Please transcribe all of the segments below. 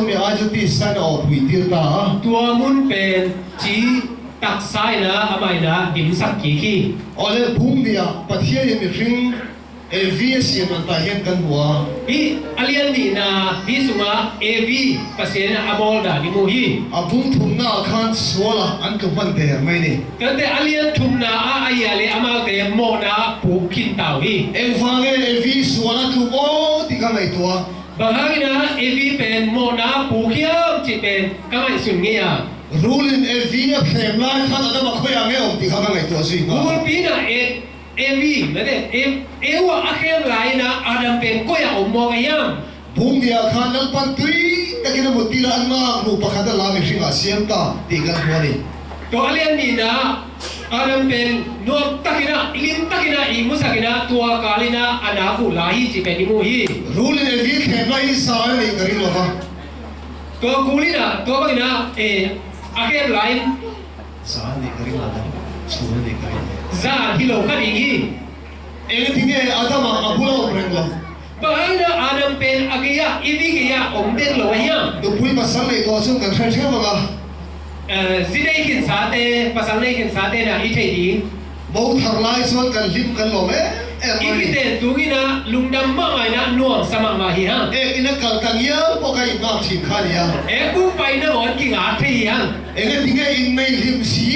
มีอาจุติสันออกวิธีตาตัวมุนเป็นจีตักซ้ายนะอะไรนะดิมสักกี่ขี้อ๋อเลยพุ่งเดียประเทศยังมีริงAVS มันตายเห็นกันหัวอีอเลียนนี่นะที่สุมา AV ภาษาเนี่ยอบอลดาดิโมฮีพุ่งทุ่มหน้าคันสวละอันก็มันเดียไม่เนี่ยก็แต่อเลียนทุ่มหน้าอายาเลยอามาเตะโมนาผูกขินเต่าฮีฟังAV สวละทุ่มโอ้ที่กันไม่ตัวบางครั้งนะ AV เป็นโมนาผูกเขี้ยวจิเป็นก็ไม่สุนเงียรูลินAVเนี่ยเพลงร้านขันอะไรมาคุยอะไรอมที่กันไม่ตัวสิกูปีน่ะAV ไม่ได้ว่าอาเข้มไหลนะอาดัมเป็นก็ยังอมมองยังพุ่งเดียขันนั่งปันตุยแต่กินหมดทีละอันมารูปขันตลาไม่ชิงอาเซียนตาที่กันหัวนี่ตัวอเลียนนี่นะอาดัมเป็นนวมตะกินะอิลิมตะกินะอิมุสกินะตัวกาลินะอนาคุลาฮีจิเป็นอิมูฮีรูลินAVเข้มไหลสายเลยกันนี่หรอคะตัวกูลินะตัวบังนะอาเข้มไหลสายนี่กันนี่หรอคะสวยนี่กันซาฮิโลคัดอีกที่นี่อาดัมอับดุลลาห์เรื่องละบางนะอาดัมเป็นอากิยะอีวิกิยะอมเด็กเลยยังดูพูดภาษาเลยตัวซึ่งกันใช่ไหมมั้งสิได้กินสาเต้ภาษาเลยกินสาเต้นะอีเทดีบ่ทางไลน์ส่วนกันลิมกันหรอไหมอีกิเตตูกินะลุงดำมาไงนะนวมสมัครมาฮีฮะอินักกันกันเยอะพวกไอ้บ้าชินขานี่ฮะกูไปนะอ่อนกินอาเทียงที่นี่อินไม่ลิมสี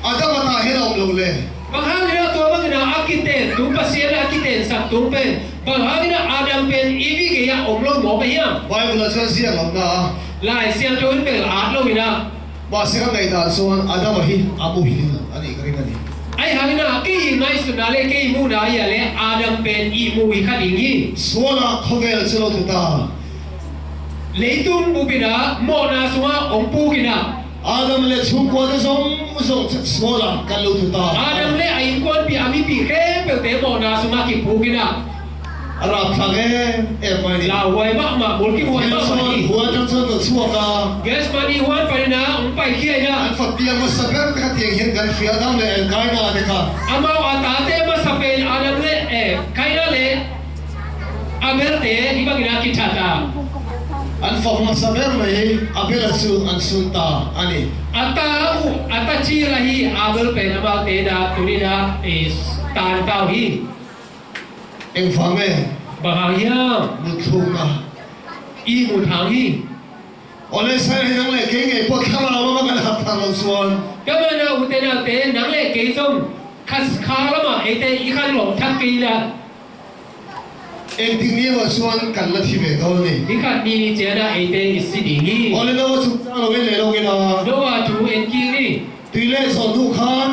อาดัมมาเห็นเราลงเลยบางครั้งเนี่ยตัวบางนะอากิเตนตุปัสเซียนอากิเตนสักตุเป็นบางครั้งเนี่ยอาดัมเป็นอีวิกิยะอมลงหมอไปยังไบเบิลเชื่อเสียงเรานะหลายเสียงตัวเป็นอาดลงนะบาสิกันในด่านส่วนอาดัมมาฮิอาบูฮิลอันนี้ก็เรื่องนี้ไอ้หางนะกี่ไม่สุนาเลกี่มูนาอย่าเลยอาดัมเป็นอีมูฮิขัดอย่างนี้ส่วนเขาเวลเชลตุตาเลยตุ้มบุบินะโมนาสวะอมปูกินะอาดัมเลยชุ่มกว่าจะส่งส่วนกันลุตุตาอาดัมเลยไอ้คนปีอามีปีเข้มเป็นเตโมนาสวะกิปูกินะรับทางไม่ลาไว้มากมาบุลกิไว้มากมาหัวจังจังตัวชัวร์เกสมานีหัวไปนะไปเขี้ยนะอันฝักเตียงมาสักการ์ขัดยังเห็นกันเสียดำเลยใครน่าเด็กอามาอัตาเตมาสเปนอาดัมเลยใครน่าเลยอาเบลเตที่บางนาคิดตาอันฝักมาสักการ์เลยอาเบลสูอันสุนตาอันนี้อัตชีละฮีอาเบลเป็นอามาเตดาตุนีดาตานเตาฮีฟังไหมบางอย่างมุทุงนะอีมุทางฮีอันนี้ใช่นังเล่เก่งไงพวกข้าเราไม่กันหัดทางเราส่วนก็มันเอาอุตนาเตนังเล่เก่งส่งคัสคาร์มาเตอีขันหลงทักกีละที่นี่ว่าส่วนกันละที่เวทเอาเนี่ยอีขันนี่เจน่าเตอิสิดีฮีอันนี้เราชุดเราเป็นเลยเราเกินอ่ะเราว่าจูเอ็นกีนี่ตีเล่สอนทุกขัน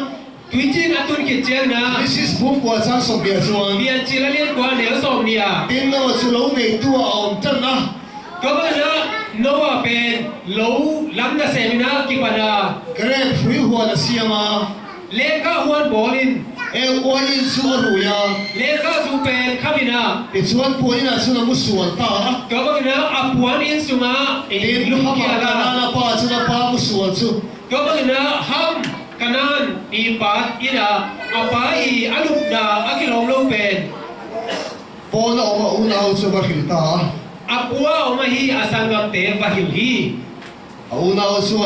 ทุยจีนตุนกิจเจนะ This is ผมกว่าจะส่งเบียร์ส่วนเบียร์จีนเลี้ยงกว่าเดี๋ยวส่งเนี่ยดินเราจะรู้ในตัวเอาจังนะก็ว่านะโน้ว่าเป็นรู้ลำดับเซมินากี่ปันนะเกรดฟิวหัวนัสยามาเล่นข้าวหัวบอลินวันอินส่วนรู้ยาเล่นข้าวสูเป็นข้ามินาเป็นส่วนป่วยนะส่วนมุส่วนตาก็ว่านะอับวันอินสุมาดินลูกที่อะไรนะป้าส่วนป้ามุส่วนสุก็ว่านะฮัมkanan ipat ina apai alumna akilong lopen pona oma una uso bahilta apua omahi asangam te bahilhi una uso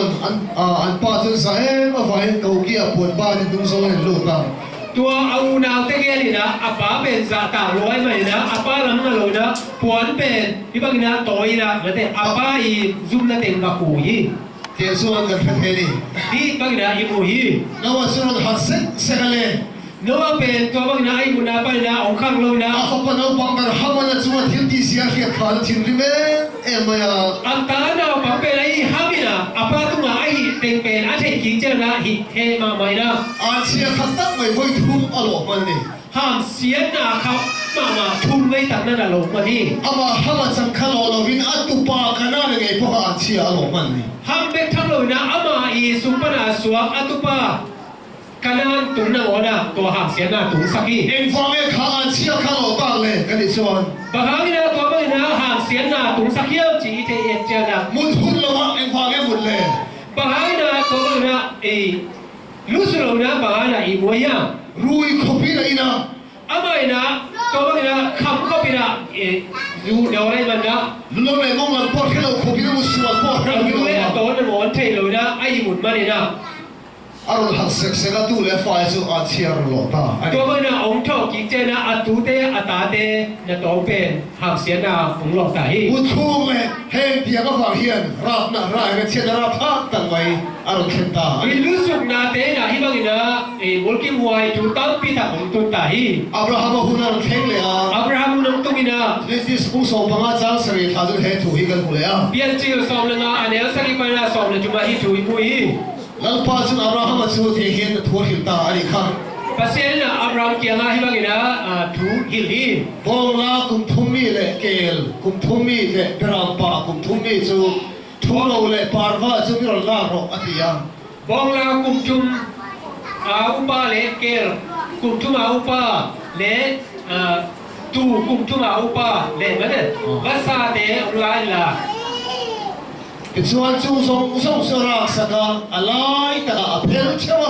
an patun sa mafahin kauki apun ba ni tung so hen luta tua auna te gelina apa ben za ta loi mai na apa lam na loi na puan pen ibagina toina mate apa I zoom na tem ka kuyiเจ้ากันเป็นเฮลี่ที่บางนาอิมูฮีนว่าส่วนหักเซ็ตเสกเลยนว่าเป็นตัวบางนาอิมูนาไปนาองข้างลงนะอาฟังนว่าบางนาฮามันจะว่าทิ้งที่เสียเขียขาดทิ้งริเมมาอันตานาบางเป็นไอ้ฮามินาอาปาตุมาไอ้เต็งเป็นอาเทกิงเจนะฮิเฮมาไม่นะอาเสียขัดตั้งไม่ไว้ทุ่มอารมณ์มันนี่ห้ามเสียนาเขามาทุ่มไว้ตั้งนั่นอารมณ์มันนี่อามาฮามันสังขารเราวินอัตุปาขนาดไงพวกอาเสียอารมณ์มันนี่ห้ามเบ็ดทั้งเลยนะอามาอีสุปนาสวงอัตุปาขนาดตุนนวนะตัวห้ามเสียนาตุนสักีฟังข้าอาเสียข้าเราตั้งเลยกันดิส่วนบางครั้งนะตัวบางนะห้ามเสียนาตุนสักเยี่ยมจีเทียนเจนะมุดหุ่นเราฟังหมดเลยบางครั้งนะตัวบางนะรู้สึกนะบางครั้งนะมวยยังรู้อีกคนพี่นะอีน่ะอามาอีน่ะตัวบางนะคำก็พี่นะดูเดี๋ยวอะไรมันนะรู้เลยมองมันพอดแค่เรา มุนมานี่นะ อารมณ์หักเสกเสกตู้เล่ไฟสุอาเชียร์หลอตา ตัวมันนะองค์โชคกิเจนะอัตุเตอัตาเตนะตัวเป็นหักเสียนาของหลอกตาฮี อุทุงเลยเฮงเดียก็ฟังเฮียนรับหน้ารายกันเชียร์รับพักตั้งไว้อารมณ์เข็นตา วิลุสุกนาเตนะฮิบังนะมุลกิมวายจุตัมปิตาของตุนตาฮี อับราฮัมหุ่นอารมณ์เข็งเลยอ่ะ อับราฮัมนังตุกินะ นี่สปุงส่งปังอาจารย์สรีขาจุเฮถูกกันหมดเลยอ่ะ เบียนจิลสอมนะอันเอลสักิปานะสอมนะจุมาฮิทุยมุย แล้วพอจุนอับราฮัมสู้ที่เฮียนทัวร์หิลตาอันนี้ครับ ปัสเซนนะอับราฮัมเกียงฮิบังนะทุฮิลี บองลากุมทุ่มมีเล่เกลกุมทุ่มมีเล่เบรามปากุมทุ่มมีจูทุ่งโลเล่ปาร์วาจูมีรลาโรอติยา บองลากุมจุมอุปาเลเกลกุมจุมอุปาเลtu kum tu ma upa le mane vasa de online la เป็นส่วนจูส่งสระสักอะไรแต่ก็เพลเชื่อ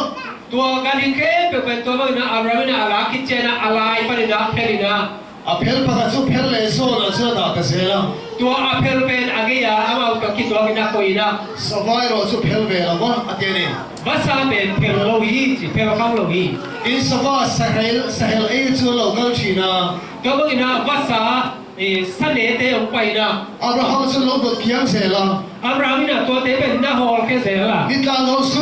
ตัวกันดิเคเป็นตัวมันนะอะไรนะอะไรคิดเจนะอะไรปะนะเพลินะ เพลประกาศจูเพลเลยโซนเชื่อตาเกษร ตัวอเพลเป็นอะไรอะอามาตัวคิดตัวกินะคุยนะ สบายรอจูเพลเวลวะอันนี้ ภาษาเป็นเพลโลฮีจิเพลข้างโลฮี อินสบายสเฮลเอจูโลกันชีนา ตัวมันนะภาษาสันเนเตอไปนะ อับราฮัมจูโลกเพียงเสละ อับราฮัมนะตัวเตเป็นนะฮอลแค่เสละ นิทานเราสุ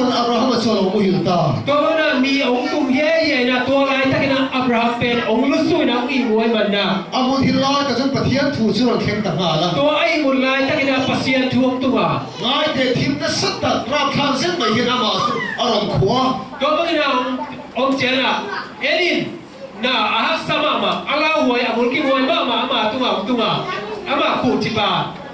นอับราฮัมจูโลมุฮิลตา ตัวมันนะมีองค์ตุมเย่ๆนะตัวลายตะกินะอับราฮัมเป็นองค์ลุสุยนะอีมวยมันนะ อามุฮิลลาก็จะปฏิญาณถูกจุลเข็งต่างหากละ ตัวไอ้มุลลายตะกินะปัสยานทวงตัว ง่ายแต่ทีมนั้นสัตว์รับทางเส้นไม่เห็นอามาอารมณ์ขวา ตัวมันนะองค์เจนะเอ็ดินนะอาฮัสมามาอัลลอฮ์ไว้อามุลกิมไว้มาตัวอามาคู่จิบา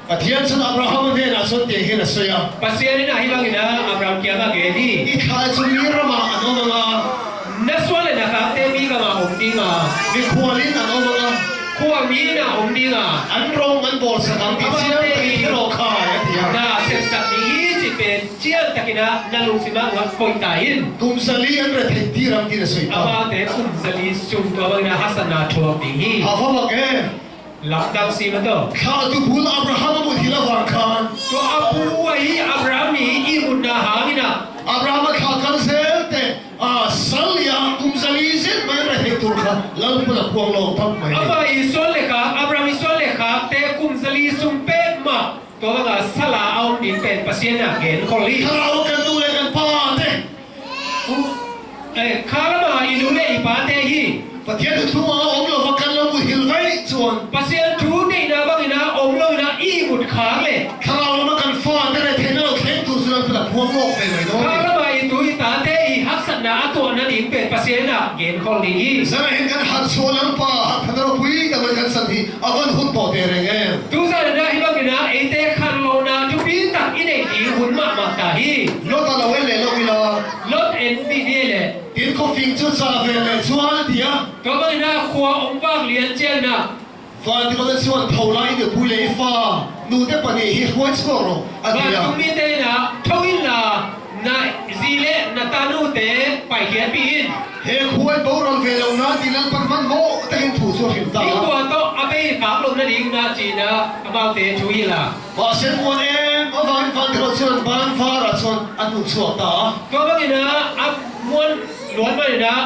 ปฏิญาณสุนอับราฮัมเนี่ยนะสุนเตียงเห็นสุยา ปัสยานี่นะฮิบังนะอับราฮัมเกียร์มาเกดี อีข้าจุลีระมาอันนั้นมา นัสวาเลนะครับเตมีกับมาองค์ดีมา มีขวาลินอันนั้นมา ขั้วมีนะองค์ดีมา อันรงอันบอลสกังที่เชียร์ไปที่โลกาอย่าง นะเสพสัตว์นี้จิเป็นเจียตะกินะนั่งลงสิมาว่าคอยตายอิน กุมสลีอันเรติที่รำที่สุย อา ตา มาเตคุมสลีซุมตัวมันนะฮัสนาทัวบิฮี อาฟะบักเอ หลับดังสีมันตัว ข้าตุบุลอับราฮัมมุทิลาวางคาน ตัวอาปูไว้อับราฮัมมีอีมุนนะหามินะ อับราฮัมข้ากันเซลเตสัลยากุมสลีเซนไม่เรติตุร์ข้าแล้วพลังพวงโลทับไม่ อามาอิสวาเลขาอับราฮัมอิสวาเลขาเตคุมสลีซุมเป็ดมาตัวมันนะสลาเอาดินเป็นปัสยานะเห็นคนลี ข้าเรากันดูแลกันป้าเต้ ข้าละมาอินุเลอีปาเตฮี ปฏิญาณทุ่งเอาองค์เราฟังกันเราบุหิลไว้ส่วน ปัสยาทูนี่นะบางนะองค์เรานะอีมุดขาเลย ข้าเรามากันฟ้าแต่ในเทนเราเข็งตัวสุนัขพลังพวงโลกไปเลยเนาะ ข้าละมาอินุอีตาเตอีฮักษณะตัวนั้นอินเป็นปัสยานะเห็นคนลี สมัยเห็นกันหัดโซลันป้าหัดพันเราปุยแต่ไม่กันสันทีอาวันหุ่นต่อเตะเงี้ย ทุกท่านนะฮิบังนะเอเตคันโลนาทุกปีตักอินเอดีหุ่นมามาตาฮี รถเราเว้นเลยเราเวลาร ถเอ็นดีนี่เลย กินกาแฟจุดซาเฟเลยชวนเดีย ก็บางนะขวาองค์บางเลียนเจนะ ฟ้าที่เขาจะชวนเท่าไรเดี๋ยวปุยเลยฟ้านู่นแต่ปนีฮิหัวสกอร์อัน บาง เดีย ทุกมีเตนะทวินละนะซีเลนะตานูเตไปเขียนปีน เฮ้หัวโบราณเวลาหน้าที่นั่งปันมันโมแต่เห็นถูกสุดหินตา อีกว่าต้องเอาไปถามลงนั่นเองนะจีนะabout เตทวินละ ว่าเส้นวันเอ็มว่าวันฟันที่เราชวนบ้านฟ้าเราชวนอันถูกสวดตา ก็บางนะอับมวนล้วนมาเลยนะ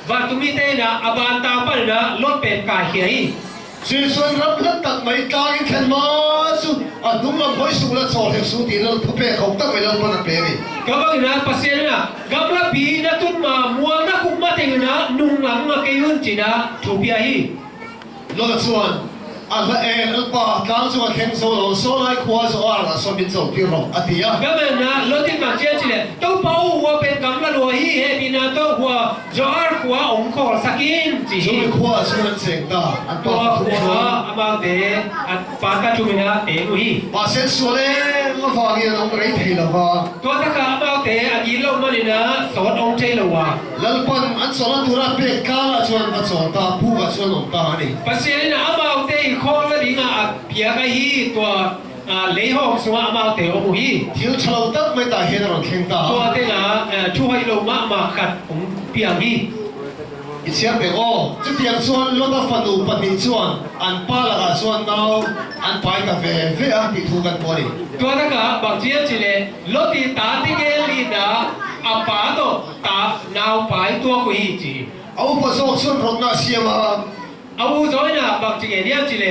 ว่าทุกมีเตนะอบานตาปนะรถเป็นกายเขียน สื่อส่วนรับเลือกตัดไม่กลางแค่มาสุอันนุ่มลำห้อยสูงและสอดเหวสูงตีแล้วทุบเปเขาตั้งไว้แล้วมันเป็น Kapag na pasya na, gamla pi na tun ma muang na kung mating na nung lang na kayon china chupiahi. รถส่วนอันละเอ็นอัลปาการส่วนแข่งโซโลโซไลควาโซอาร์ส่วนบินโซพิโรอติยา Gaman na lotin ma chiya chile, to pau huwa pen gamla luahi he bina to huwa jar huwa ongkol sakin ส่วน chihi. ควาส่วนเสียงตาอันต่อ To ทุกคน huwa amang de at pata chumina te uhi. ภาษาส่วนเอ็นมาฟังยังองค์ไรทีละว่า To taka amang de at ilaw manina sot ong chay lawa. ลัลปันอันสอนตุระเปกาละส่วนมาสอนตาผู้กับส่วนองตานี่ Pasya na amang de ikol na di nga at piyakahi to lehong suwa amang de umuhi. ที่เราชาวตักไม่ตาเห็นเราแข่งตา ตัวเต็งช่วยลงมาขัดผมเปียงที่ อ อิเชียเปโอจะเตียงส่วนรถก็ฟันดูปฏิส่วนอันป้าละก็ส่วนเราอันไปกับเวอ่ะที่ถูกกันพอดี ตัวนั้นก็บางทีจิเลรถที่ตาที่เกลีนะอาปาโตตานาวไปตัวกุยจี เอาผสมส่วนรถน่าเสียมา เอาจอยนะบางทีเนี่ยจิเล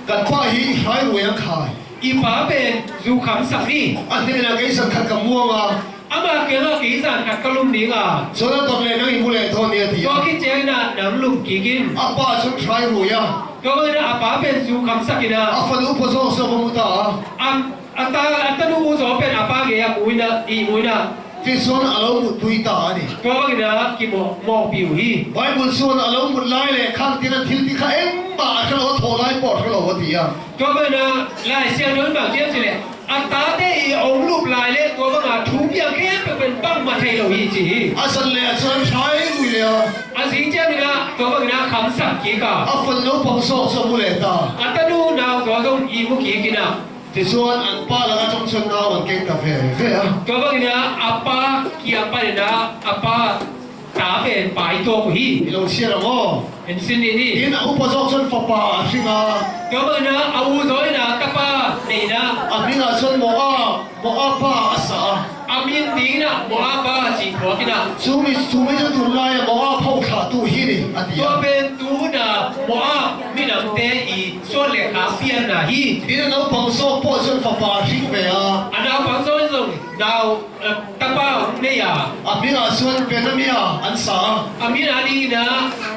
กันป้าหิหายรวยยังขาย อีป้าเป็นจูคำสักนี่ อันนี้นะก็สังขัดกับมัวมา อามาเกี่ยวกับกิจการขัดกลุ่มนี้อ่ะ ส่วนตอนเล่นนั่งอยู่เลยทนเนี่ยที่ ตัวกิจเจนะน้ำลุกกี่กิน อาป้าฉันใช้รวยยัง ตัวก็นะอาป้าเป็นจูคำสักนะ อาฟันอุปสรรคสมมุติอ่ะ อัตนูอุโสเป็นอาป้าเกียมุยนะอีมุยนะ ที่ส่วนอารมณ์ตุยตานี่ ตัวก็นะกิโมมองผิวฮี ไบเบิลส่วนอารมณ์ไล่เลยข้างที่นั่นทิลที่ข้าเอ็มบ้าเขาเราโทรไล่ปอดเขาเราวันที่อ่ะ ตัวก็นะลายเสียงนั้นบางทีจิเลอัตตาเตอีองรูปลายเล็กตัวก็มาทุกอย่างแค่เป็นบังมาไทยเราฮีจี อาสันเลยฉันใช้รวยเลย อาสิเจ้านี่นะตัวก็นะคำสักกี่กะ อาฟันเราพังสอบสมุเลตา อัตนูนาวตัวต้องอีมุกี่กินะ ที่ส่วนอันป้าแล้วก็จงชนน้าวันเก่งกาแฟเฟ้อ ตัวก็นะอาป้าเกี่ยไปนะอาป้าตาเป็นปลายตัวกุย ที่เราเชื่อเรา เห็นสิ่งนี้ ที่นั่นอุปสรรคชนฟ้าป่าสิงา ตัวก็นะเอาจอยนะตะป้านี่นะ อันนี้นะชนหมอป้าอาสา อามินดีนะบัวป้าจีบัวกินะ ซูมิจะตุลายหมอพ่อขาตู้ฮีนี่อันเดีย ตัว ว เป็นตัวนะบัวมีน้ำเตอีส่วนเล็กอาเปียนนะฮี ที่นั่นเราพังสอบพ่อชนฟ้าป่าสิงเฟ้อ อันดาวฟังโซ่ส่งดาวตะป้าเนี่ย อันนี้นะชนเป็นน้ำยาอันสา อามินาดีนะ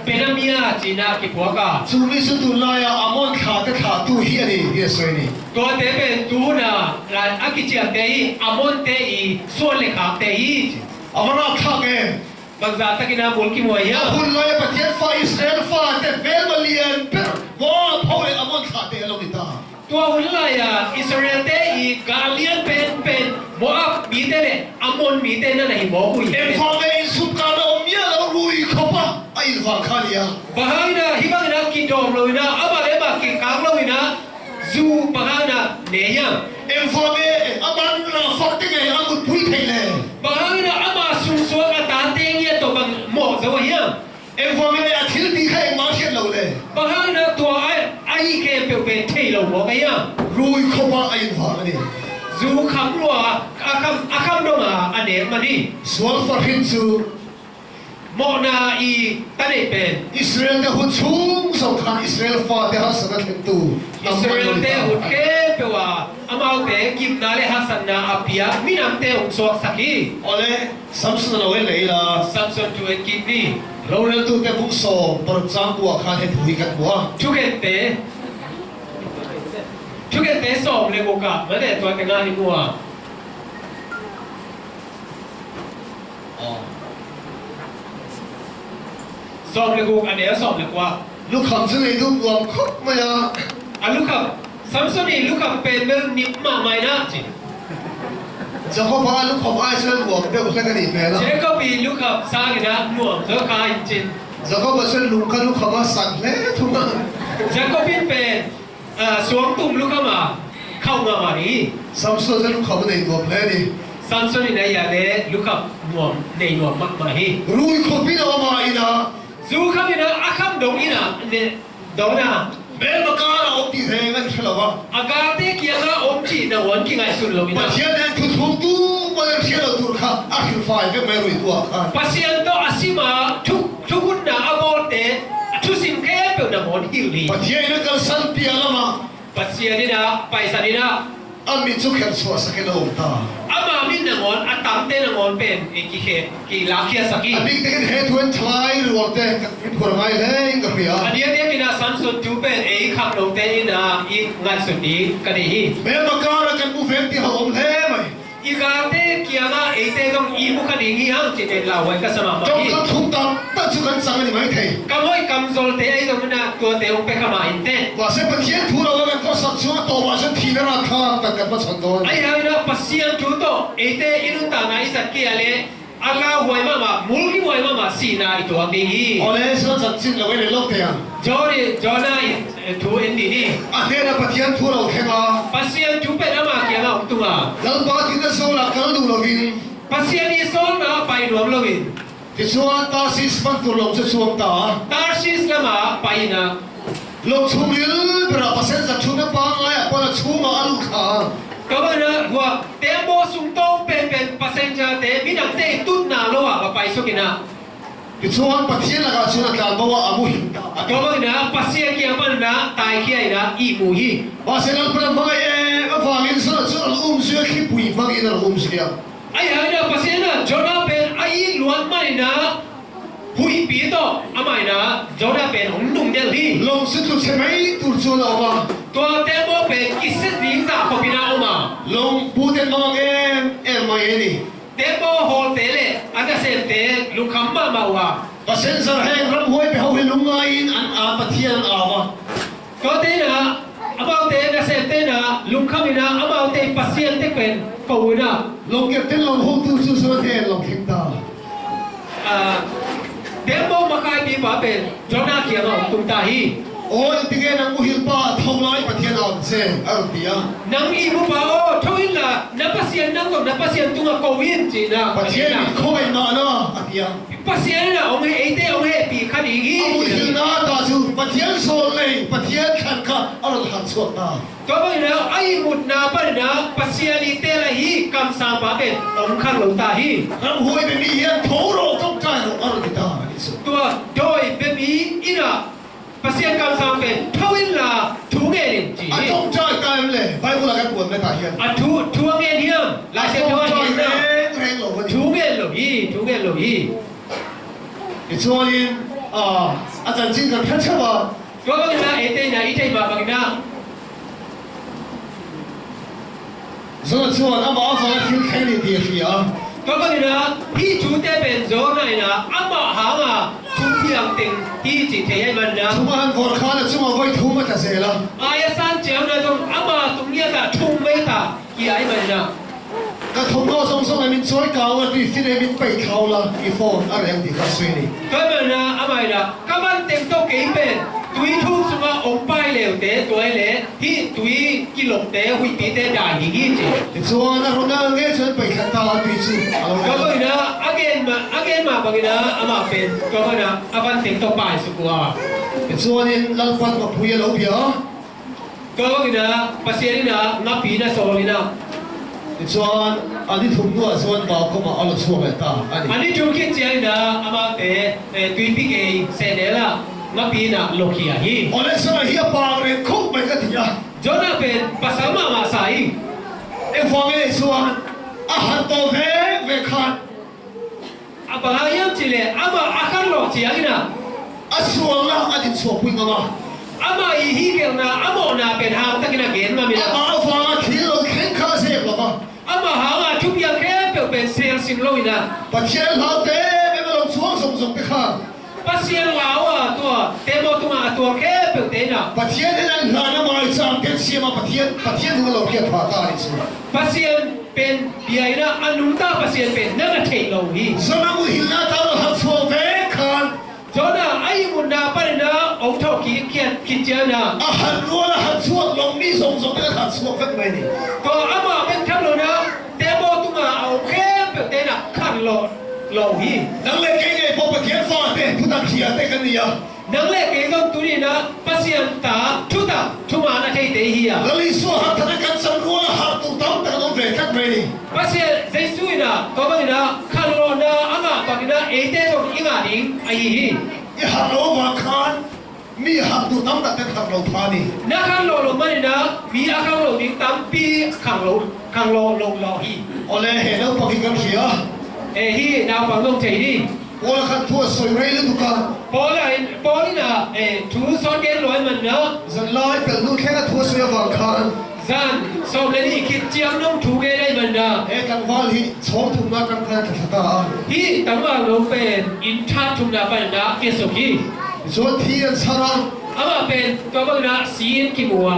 เป็นน้ำมียจีน่ากิบัวกา ซูมิจะตุลายอามอนขาแต่ขาตู้ฮีนี่เดียสวยนี่ ตัวเตเป็นตัวนะลายอากิจิอาเตอีอามอนเตอีส่วนเล็กอาเตอี อามาราข้างเอง บางจากตะกินาบุลกิมวยะ คุณเลยประเทศฟ้าอิสราเอลฟ้าแต่เวลมาเลียนเป็นว่าพ่อเลยอามอนขาแต่ลงอีตา ตัวหุ่นลายอิสราเอลเตอีกาเลียนเป็นบัวมีเตเลอามอนมีเตนั่นไหนบอกกุย เอ็มฟังเองสุดการเราเมียเรารุยเขาปะไอ้ฟังข้าเลีย Bahai na hibang na kidom lo na amale ba kikang lo na zu bahai na neya เอ็มฟังเองอามันเราฟังที่ไงอามุดพุยไทยเลย bahai na ama sung suwa ka ta teng ye to bang mo zo ya เอ็มฟังเองอาทิตย์ที่ใครมาเชียนเราเลย bahai na to ai ke pe pe thei lo mo ka ya รุยเขาปะไอ้ฟังนี่ zu kham lo akam do ma ane ma ni ส่วนฟารินซู mo na i ta nei pen อิสราเอลเดหุ่นชุ่มสงครามอิสราเอลฟ้าเดฮัสนัดเห็นตู Israel te ut ke pe wa amau te kim na le hasan na apia minam te ung so saki โอเลซัมซุนเราเล่นละ samson tu et kim ni เราเล่นตัวแต่บุกโซ่ปรจามบัวข้าเห็นหุยกันบัว Chukete som le boka mane to te nga ni mua อ๋อ som le guk ane som le kwa ลูกคำซึ่งไอ้ทุกรวมครบมาอ่ะ alukam samson ni lukam pe mel ni ma mai na chi จะเข้าพาลูกของไอ้เชิญรวมเดี๋ยวกันอีกแล้ว je ko bi lukam sa ni na nuam zo ka chin จะเข้ามาเชิญลุงกันลูกเขามาสั่งแล้วทุกคน je ko bin pe suang tum lukama khau ma ma ni ซัมซุนจะลูกเขามาในรวมแล้วนี่ samson ni na ya le lukam nuam nei nuam mak ma hi รู้อีกคนพี่น้องมาอีนะ zu kham ni na akam dong ina ne dona แม่มาการเราตีแรงกันเฉลวะ agate kia ga om chi na won ki ngai sun lo มา ina เทียนแดงทุกทุกตู้มาเทียนเราตุรคาอาคิฟายก็ไม่รู้ตัวกัน pasien to asima thukun na abote thusin ke pe na mon hilli มาเทียนนักการสันติอาลามา pasien ni na paisa ni na อามิจุกเห็นสวสกันเอาตา ama min na mon atam te na mon pen ki he ki la khia saki อันนี้เป็นเหตุวันทลายรวมแต่เป็นผลไม้แรงกับเรีย adia dia kina samson tu pen e kham lo te ni na i ngai sun ni ka ni hi แม่มาการกันผู้เฟ้นที่หอมแท้ไหม igate kia ga e te jong i mu kha ni ngi hang chi te la wai ka sama ma จง hi กันทุกตับตั้งสุกันสังนี่ไม่เท kam hoi kam zol te ai jong na to te ong pe kama in te ว่าเส้นเป็นเทียนทูเราแล้วก็สักชัวตัวว่าฉันทีนราคาแต่กันมาฉันโดน ai hai na pasien tu to e te inun ta na isat ki ale aga hoi mama mulki hoi mama si na itu agi hi อ๋อเลยฉันจัดสิ้นเราไว้ในโลกเตียง jori jona tu endi ni อันนี้นะเป็นเทียนทูเราแค่มา pasien tu pe na ma kia na tu ma แล้วบางทีนั่นโซ่ละกันดูเราวิน pasien ni son na pai duam lovin ที่ส่วนตาซิสมันตัวลงจะส่วนตา Tarsis lama paina ลงชุ่มยิลเปล่าเปอร์เซ็นต์จะชุ่มน้ำปลาไงปนชุ่มมาอลูกขา Kamana wa tembo sungtong pen passenger te minang te tut na lo wa pai sokina ที่ส่วนประเทศละก็ส่วนการบอกว่าอามุหินตา Kamana pasia ki amana tai ki ai na i mu hi ว่าเสร็จแล้วเป็นมาเองก็ฟังอินส่วนส่วนอุ้มเสือขี้ปุ๋ยฟังอินเราอุ้มเสือ ai hai na pasia na jona pen ai luan mai na hui pi to amai na jona pen ong nung del hi ลงสุดทุกเช้าตุลส่วนออกมา to tembo pen kiset ring za ko pina oma ลงพูดเต็มมองเอ็มมาเอ็นี่ tembo hol te le ada sem te lukham ma ma wa เปอร์เซ็นต์จะให้รับหวยไปเอาเห็นลุงไงอันอาประเทศอาวะ ก็เตนะabout te na sem te na lukham ina about te pasia te pen ko na ลงเก็บเต็นลงห้องตู้ซื้อส่วนเทนลงเข็มตา tembo makai pi ba pen jona kia ma tum ta hi โอ้ยที่แกนังมุหิลป้าทองร้อยประเทศเอาเซ่เอาเดีย nang i mu pa o thoin la na pasien nang ko na pasien tunga ko win chi na ประเทศมีคอยมาเนาะอาเดีย pasien na ong he te ong he pi khani gi เอามุหิลนาตาจูประเทศโซนเลยประเทศขันข้าเอาเราหันสวดตา to ba na ai mut na pa na pasien ni te la hi kam sa ba pen ong khang lo ta hi รับหวยไปมีเฮียนโถโรต้องใจเราเอาเราตาอันนี้สุด to doi be mi ina pasien kam sa pen thoin la thu nge rin chi อันต้องใจกันเลยไปบุรุษกันปวดไม่ตายเฮียน a thu nge hiam la se ต้ to องใจ hi แร na งแรงหลงวัน thu นี้ nge lo hi thu nge lo hi อีกส่วนนึงอาจารย์จริงกับท่านเชื่อว่า to ba na e te na i te ba ba na ส่วนอามาฟังที่แค่นี้เดียวเฮีย ก็ว่านะพี่ชูเตเป็นโซนไหนนะอามาหางอ่ะทุกเพียงติงที่จิตใจมันนะ ทุกวันก่อนข้าเนี่ยชั่วโมงไว้ทุ่มมาจะเสียละ อายสันเจ้านะตรงอามาตรงเนี้ยนะทุ่มไม่ตากี่ไอ้มันนะ ก็ทุ่มก็ส่งให้มินช่วยเขาว่าดีที่ได้มินไปเขาละอีโฟนอะไรอย่างที่เขาซื้อนี่ ก็มันนะอามานะก็มันเต็มโตเก็บเป็นตุยทุ่งสมาองไปเร็วเตะตัวเล่ที่ตุยกิโลเตะหุยปีเตะได้ยี่กี่จี อีกส่วนนั้นเราเนี่ยฉันไปขัดตาดีจีเอา ก็ ละ ว่านะagainมาบางนะอามาเป็นก็ว่านะอาวันเต็มโตไปสุกัว อีกส่วนนี้ลังฟันกับผู้ใหญ่เราเบีย ก็ว่านะภาษาเนี่ยนะนับปีนะโซลินะ อีกส่วนอันนี้ทุ่มด้วยส่วนบ่าวก็มาเอาละช่วงไปตาอันนี้ อันนี้จุกิจใจนะอามาเตตุยพิเกเสเดล่ะนับปีนะโลกียฮี อันนี้สมัยเฮียปากเลยคุกไปกันทีอ่ะ จนเป็นภาษามาสาย ไอ้ฟังไอ้ส่วนอาหารตัวเวคัน อาบางอย่างจิเลอามาอาการโลกียฮีนะ อาส่วนละอันนี้ส่วนพุ่งมา อามาอีฮีเกนะอามาหน้าเป็นหางตะกินเกนมามีนะ อามาฟังที่เราแข่งข้าเสียบละ อามาหางทุกอย่างแค่เป็นเซลล์สิงโลวินะ ประเทศเราเต้ไม่มาลงช่วงส่งไปข้า ภาษาลาวตัวเตโมตัวแค่เป็นเตนะ ประเทศนั้นหลานมาอีกสามเดือนเสียมาประเทศที่เราเพียรพาตาอีกสิ ภาษาเป็นเบียนะอนุตาภาษาเป็นนั่งเทโลวี สนามุหินาตาเราหัดโซเวคัน จนไอ้มุนนาปนนะองค์ทอกีเขียนคิดเจนะ อาหารรัวละหัดสวดลงนี่ส่งไปหัดสวดกันไหมนี่ ก็อามาเป็นคำโลนะเตโมตุงาเอาแค่เป็นเตนะขันโลฮี นั่งเล่นเก่งๆพอประเทศฟ้าเต้ผู้ตักเขียนเต้กันนี่อ่ะ นังเล็กเองตุนีนะภาษาตาทุมานะเทเตฮีย แล้วลิสวหัดธนาคารสังรัวละหัดตุ้งตั้มแต่เราเวกันไหมนี่ ภาษาเจสุยนะก็บังนะขันโลนะอามาบังนะเอเตโตอิงาดิงไอฮี อีหัดโลวาคันมีหัดตุ้งตั้มแต่หัดเราทานี่ นักขันโลมันนะมีอาขันโลดิงตั้มปีขันโลฮี เอาเลยเห็นแล้วพอกินกันเขีย เอฮีดาวฟังลงใจดี โอ้ละคันทั่วสวยไรเลยทุกคน ปอลนะทูซอนเกนลอยมันนะ จะลอยเป็นลูกแค่ทั่วสวยวางคัน ซันสอบเลยนี่คิดเจียมน้องทูเกได้มันนะ เอกันวาลีชมทุกนักกันแค่ขัดตา ฮีตั้งว่าลงเป็นอินทัชทุมนาปันนะเกสุกี ส่วนที่อันสาระ อามาเป็นตัวบังนะซีนกิมัว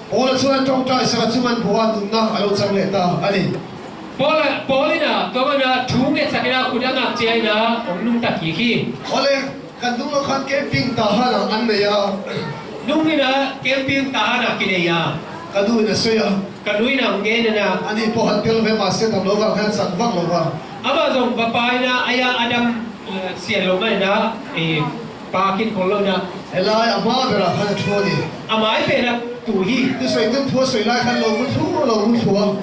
โอ้ละส่วนตรงใจสักจุมันบัวนุ่มนะอารมณ์จังเลยตาอันนี้ ปอลนะตัวบังนะทูเกสักนะคุณยังเจียนะองนุ่งตะกี้ขี้ โอ้เลยกันดูละคันเก็บปิ้งตาหันอันเนี่ย นุ่งนี่นะเกมพิงตาหนักกินเอยา กันดูเนี่ยสวย กันด้วยนะเงินนะ อันนี้พอหันเปลวมาเสียทำโลกาแค่สั่งฟังโลกา อามาส่งปะปายนะอายาอดัม เสียลงไม่นะปากินของเรานะ เฮลายอามาเวลาขันทัวร์ดิ อาหมายเป็นนะตูฮี ที่ใส่ต้นทัวร์ใส่ลายขันลงทัวร์ลงทัวร์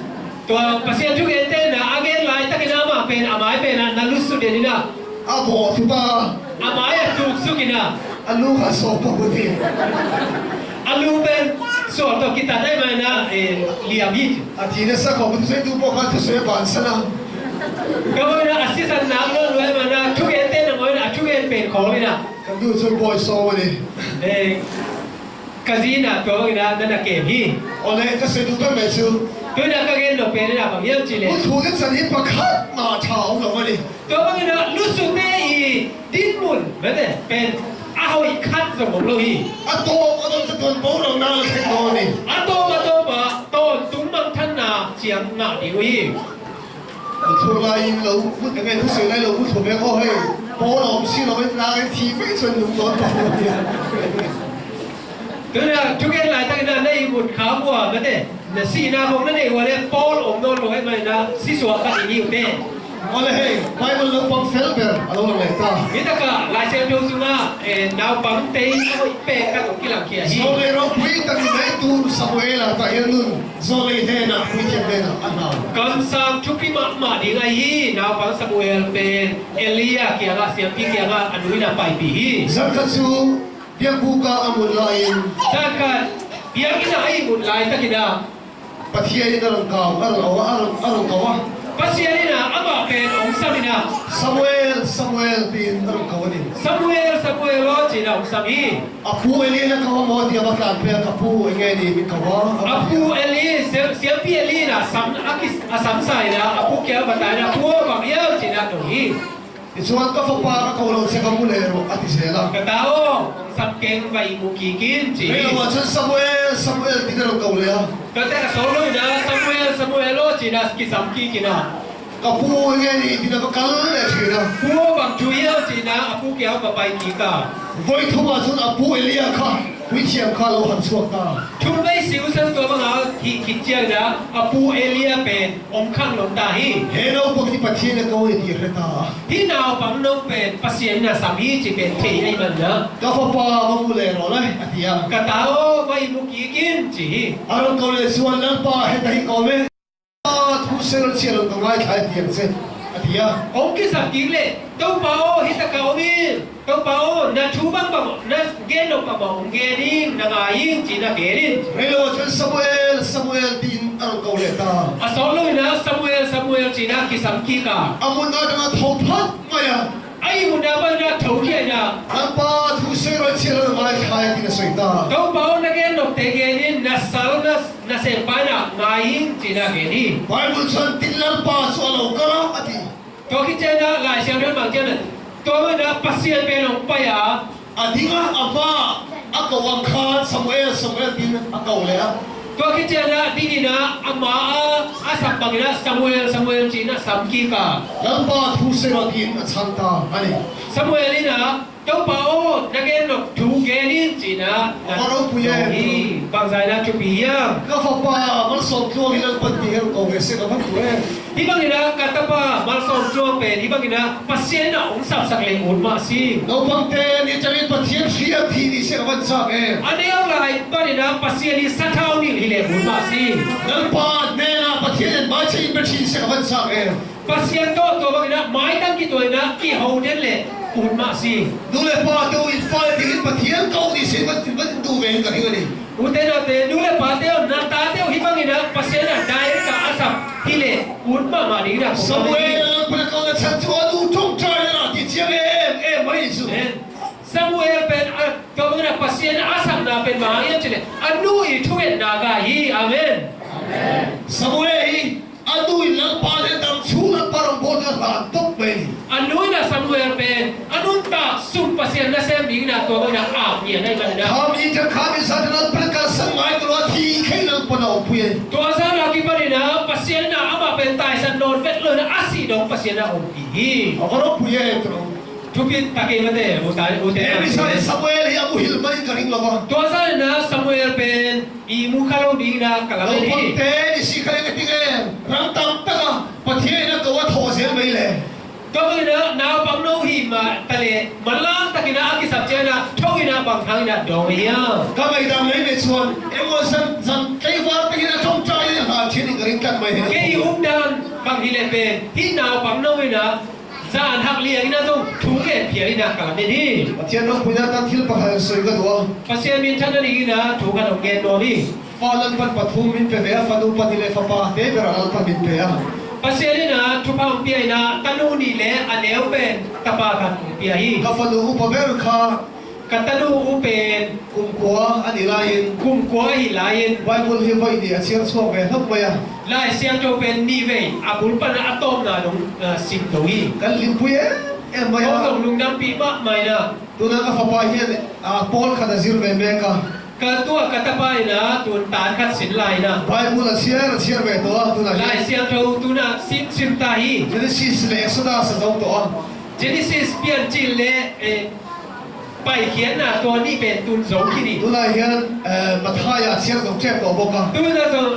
ตัวภาษาทุกเอเตนะอาเกนไลตะกินามาเป็นอาหมายเป็นนะลุสุเดนินะ อาบอทุบา อาหมายถูกสุกินะ อันลูกขันสอบปกติ อาลูเป็นส่วนตัวกิตาได้ไหมนะเลียบิด อาทีนี้สักของมันใส่ดูบอกว่าที่ใส่บานสนะ ก็ไม่นะอาศิสันนักเรื่องเลยมันนะทุกเอเตนะมันนะทุกเอเป็นของเลยนะ กันดูจนบอยโซ่เลย คาซีน่ะตัวนี้นะนั่นนะเกมฮี โอ้เลยก็ใส่ดูเป็นแบบซู ตัวนั้นก็เกมเราเป็นนะบางอย่างจีเลย มันถูกกันสันนิษฐานคัดมาเช้าหรอวะนี่ ตัวนี้นะลุสุเตอีดินมุนไม่ได้เป็นเอาอีกคัดสมองเราฮี อันโตก็ต้องจะโดนโบ้เราหน้าแข็งนอนนี่ อันโตมาโตมาโตตุ้มมังท่านนาเจียงหน้าดีวี ถูกลายเราพูดยังไงทุกสิ่งในเราพูดถูกแล้วก็ให้โบ้เราสิเราไม่ลากันทีไม่ส่วนหนึ่งโดนต่อเนี่ย ตัวนี้ทุกอย่างหลายตั้งนานได้บุญขาวบัวไม่ได้เนี่ยสีนาของนั่นเองว่าเนี่ยปอลองโดนลงให้มันนะสีสวกันอีกอยู่เนี่ย โอ้เลยให้ไปมันลงปั๊มเฟลเบอร์อะไรเลยตา มิตรกะลายเซลโยซุนะนาวปั๊มเตยเอาอีเปกันตรงที่หลังเขียฮี โซเลยเราคุยตั้งแต่ตูสมัยละแต่ยังนุ่นโซเลยเดน่ะคุยเจ็บเดน่ะอันนั้น กันสามชุกิมาดีไงฮีนาวปั๊มซามูเอลเป็นเอลียเกียร์เสียงพี่เกียร์อันนู้นน่ะไปปีฮี สังกัดซูเบียบุกาอามุลลายน์ ถ้ากันเบียกินไอ้บุญลายตะกินา ปะเทียนี่กำลังกาวอะไรวะอะไรกาวะ ปัสยานี่นะอามาเป็นองศานี่นะ ซามูเอลเป็นอะไรกาวนี่ ซามูเอลว่าจีน่าองศามี อาปูเอลีนะกาวมอดีอาบักลานเปียกับปูเองไงนี่มีกาวะ อาปูเอลีเสียงพี่เอลีนะสัมอากิสสัมไซนะอาปูเกี่ยวกับตายนะปูบางอย่างจีน่าตรงนี้ อีส่วนก็ฟังปากเขาเราเสกมุเลโรอติเซล่าก ระตาโอสัมเก่งไปมุกีกินจี เฮ้ยว่าฉันซามูเอลที่เรากาวเลยอ่ะ ก็แต่โซโลนะซามูเอลจีน่ากิสัมกีกินะ กับปูเองไงนี่ที่เรากัลเลยทีนะ ปูบางจุยจีน่าอาปูเกี่ยวกับไปกีกา voi thoma chun apu elia kha wi thiam kha lo han chuak ta ชุมไม่สิวเส้นตัวบางอาที่คิดเจียนะอาปูเอเลียเป็นองค์ข้างหลงตาฮี he no pok ti pathian na ko ti reta ที่นาวปั๊มน้องเป็นปัสยานะสามีจีเป็นเทไอ้มันนะ ka fa pa ma mu le ro lai atia กระตาโอไปมุกีกินจี aron ko le suan lan pa he dai ko me a thu se ro che lo ko ngai khai ti se atia องค์กิสับกิเลยต้องเป่าฮิตะเกามีต้องเป่านาชูบังบังนาเกนอกบังเกนินนางายิงจีนาเกนิน he lo chun samuel tin aron ko le ta อาสอนเลยนะซามูเอลจีนากิสัมกีกา amun na da thau phat ma ya ไอ้มุนาบันนะถูกเขียนะ an pa thu se ro che lo ngai khai ti na sai ta ต้องเป่านักเกนอกเตเกนินนาซาลนาเซปานะงายิงจีนาเกนิน bible chun tin lan pa so lo ka ati ตัวคิดเจนะหลายเสียงเรื่องบางเจ้าเนี่ยตัวมันนะปัสเซียนเป็นองค์ปยา adinga ava akawang kha samuel tin akaw le a ตัวคิดเจนะดีดีนะอามาอาสัมบังนะซามูเอลจีนะสัมกีกา lamba thu se ro tin achanta ani ซามูเอลนี่นะต้องเป่านักเกนอกถูกเกนินจีนะบางใจนะจุบียัง ka fa pa mal som tlo hilan pan ti her ko se ka ban tu e ที่บางทีนะการตะปามาส่งจวงเป็นที่บางทีนะปัสเซียนนะองศาสักเลงอุดมาสิ no pang te ni charin pathian khia thi ni se ka ban sa e อันนี้อะไรบางทีนะปัสเซียนนี่สักเท่านี่ที่เลงอุดมาสิ lamba ne na pathian ba che in bethin se ka ban sa e ปัสเซียนตัวบางทีนะไม้ตั้งกี่ตัวนะกี่หูเด่นเลยอุดมาสิ du le pa tu in fa ti pathian ko ni se ban tu ven ka hi ni อุเทนเตดูเลยปาเตลนาตาเตลที่บางทีนะปัสเซียนนะได้กับอาสับที่เลอุดมาดีนะ samuel pa ko na chan chu du thong chai na ti chiang e mai su ซามูเอลเป็นตัวบางทีนะปัสเซียนอาสับนาเป็นมหาเยี่ยมเลยอันนู้อีทุเวนนากาฮีอาเมน samuel adu in lang pa le dam chu na parang bol na ba tok be ni อันนู้นนะซามูเอลเป็นอันนู้นตาซุปเปอร์เซียนนะเซมบิงนะตัวมันนะอาบเนี่ยได้มันนะ kami ka kami sa tanang pagkasan ngay ko ti kay lang panaw po yan ตัวซารากิบารีนะเปอร์เซียนนะอามาเป็นตายสันโดนเวทเลยนะอาศีดองเปอร์เซียนนะองค์ดี ako rin po yan ito ทุกปีตะเกียบมันเด้อุตายอุตาย eh bisa Samuel amu hilmay ka rin lawa ตัวซานะซามูเอลเป็นอีมุคาโลบิงนะกะลาเม ang นี pagte ni si kay katingin rang tam taga pati na kawa thosil may le ตัวมันนะนาวปังโนฮี มาทะเลมันล้างตะกินะกิสับเจนะท่องนะบางครั้งนะดองเฮีย ก็ไม่ดำเลยไม่ชวนเอ็มว่าสันไอ้ว่าตะกี้นะท่องใจหาชิ้นกระดิ่งกันไม่เห็น เกี่ยอุ้มดันบางทีเลยเป็นที่หนาวปังน้อยนะจานหักเลียงนะต้องถูกเกตเพียนะกันนี่นี่ เทียนน้องปุญญาการที่ประหารสวยก็ตัว ภาษามินทันนี่นะถูกกันองเกนโนนี่ ฟ้าลันปันปฐุมมินเปเบียฟันอุปนิเลฟปาเตเบราลันปันมินเปีย ภาษานี่นะทุกพังเปียนะตันูนี่แหละอันเดียวเป็นตะปากันเปียฮี ก็ฟันอุปเวรคา กันตันูอุเป็น กุมกัวอันนี้ลาย กุมกัวหิลายิน ไบเบิลเฮฟไอเดียเชียร์สวกเวทับเวีย ลายเสียงโจเป็นนี่เว้ยอาบุลปันอะตอมนะดงสิบตัวฮี กันลิมปุยเอ็ม เขา ยา ส่งลุงน้ำปีมะไม่นะ ตัวนั้นก็ฟ้าไปเห็นปอลขัดซิลเวเมกา กันตัวกันตะไปนะตัวตานขัดสินลายนะ ไบเบิลเชียร์เวตัวตัวนั้น ลายเสียงโจตัวน่ะสิบตาฮี เจนิสิสเลสดาสดองตัว เจนิซิสเปลี่ยนจินเลไปเขียนนะตัวนี้เป็นตุนสงที่นี่ ตัวนั้นเห็นมาทายาเชียร์สองเจ็บตัวบอกกัน ตัวนั้นส่ง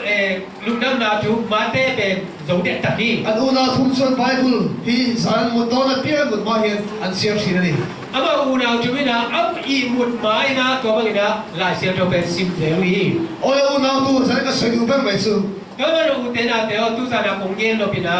ลุงน้ำนาถูกมาเต้เป็นสงเด็ดตัดนี่ อันอุณาทุ่มส่วนไบเบิลที่สารมุดตอนนั้นเพียงมุดมาเห็นอันเชียร์ชีนี่ อามาอูนาวจุมินะอับอีมุดไม้นะตัวบางนะลายเสียงโจเป็นสิบเซลุย โอ้ยอุณาตัวสารก็สวยดูเป็นไม่สู้ ก็มันอูเตนะเตอตุสานะคงเกนโนปินะ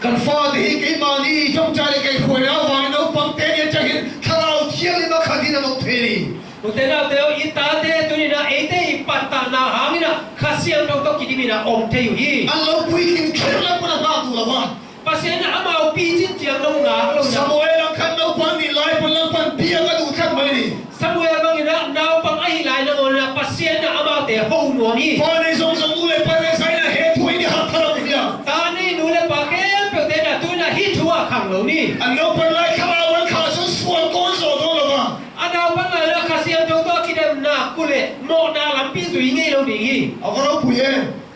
กันฟ้าที่กินมานี่จงใจเลยกันคุยแล้ววางน้องปังเตยจะเห็นถ้าเราเที่ยวนี่มาขัดดินน้องเทนี่ อูเตนะเตออีตาเตตุนี่นะเอเตอีปัตตานาหามินะข้าเสียงโจโตกิดิมินะอมเทอยู่ฮี อันเราคุยกินแค่ละปนบ้าตัวละวัน ปัสเซนะอามาเอาปีจิตเจียงลงหนาลง ส นะ มัยเราขันน้องปังนี่ไล่ปนละปันเพียงก็ดูขันไม่นี่ สมุยบางนะนาวปังไอหลายนะโอนะปัสเซนะอามาเตหูหนวนี่ ฟ้าในสงสารดูเลยไปในสายนะเหตุที่หักทะเลาะกัน ตานี่หนูเลยปากแก้มเปลเตนะตัวน่ะฮิตหัวขังเหล่านี้ อันน้องปังไล่ข้าววันข้าวสุดสวยก้อนโสดตัวละวัน อันดาวปังเลยนะข้าเสียงโจโตกิดมนากุเลโมนาลัมปีสุยเงี้ยเหล่านี้ เอาเราคุย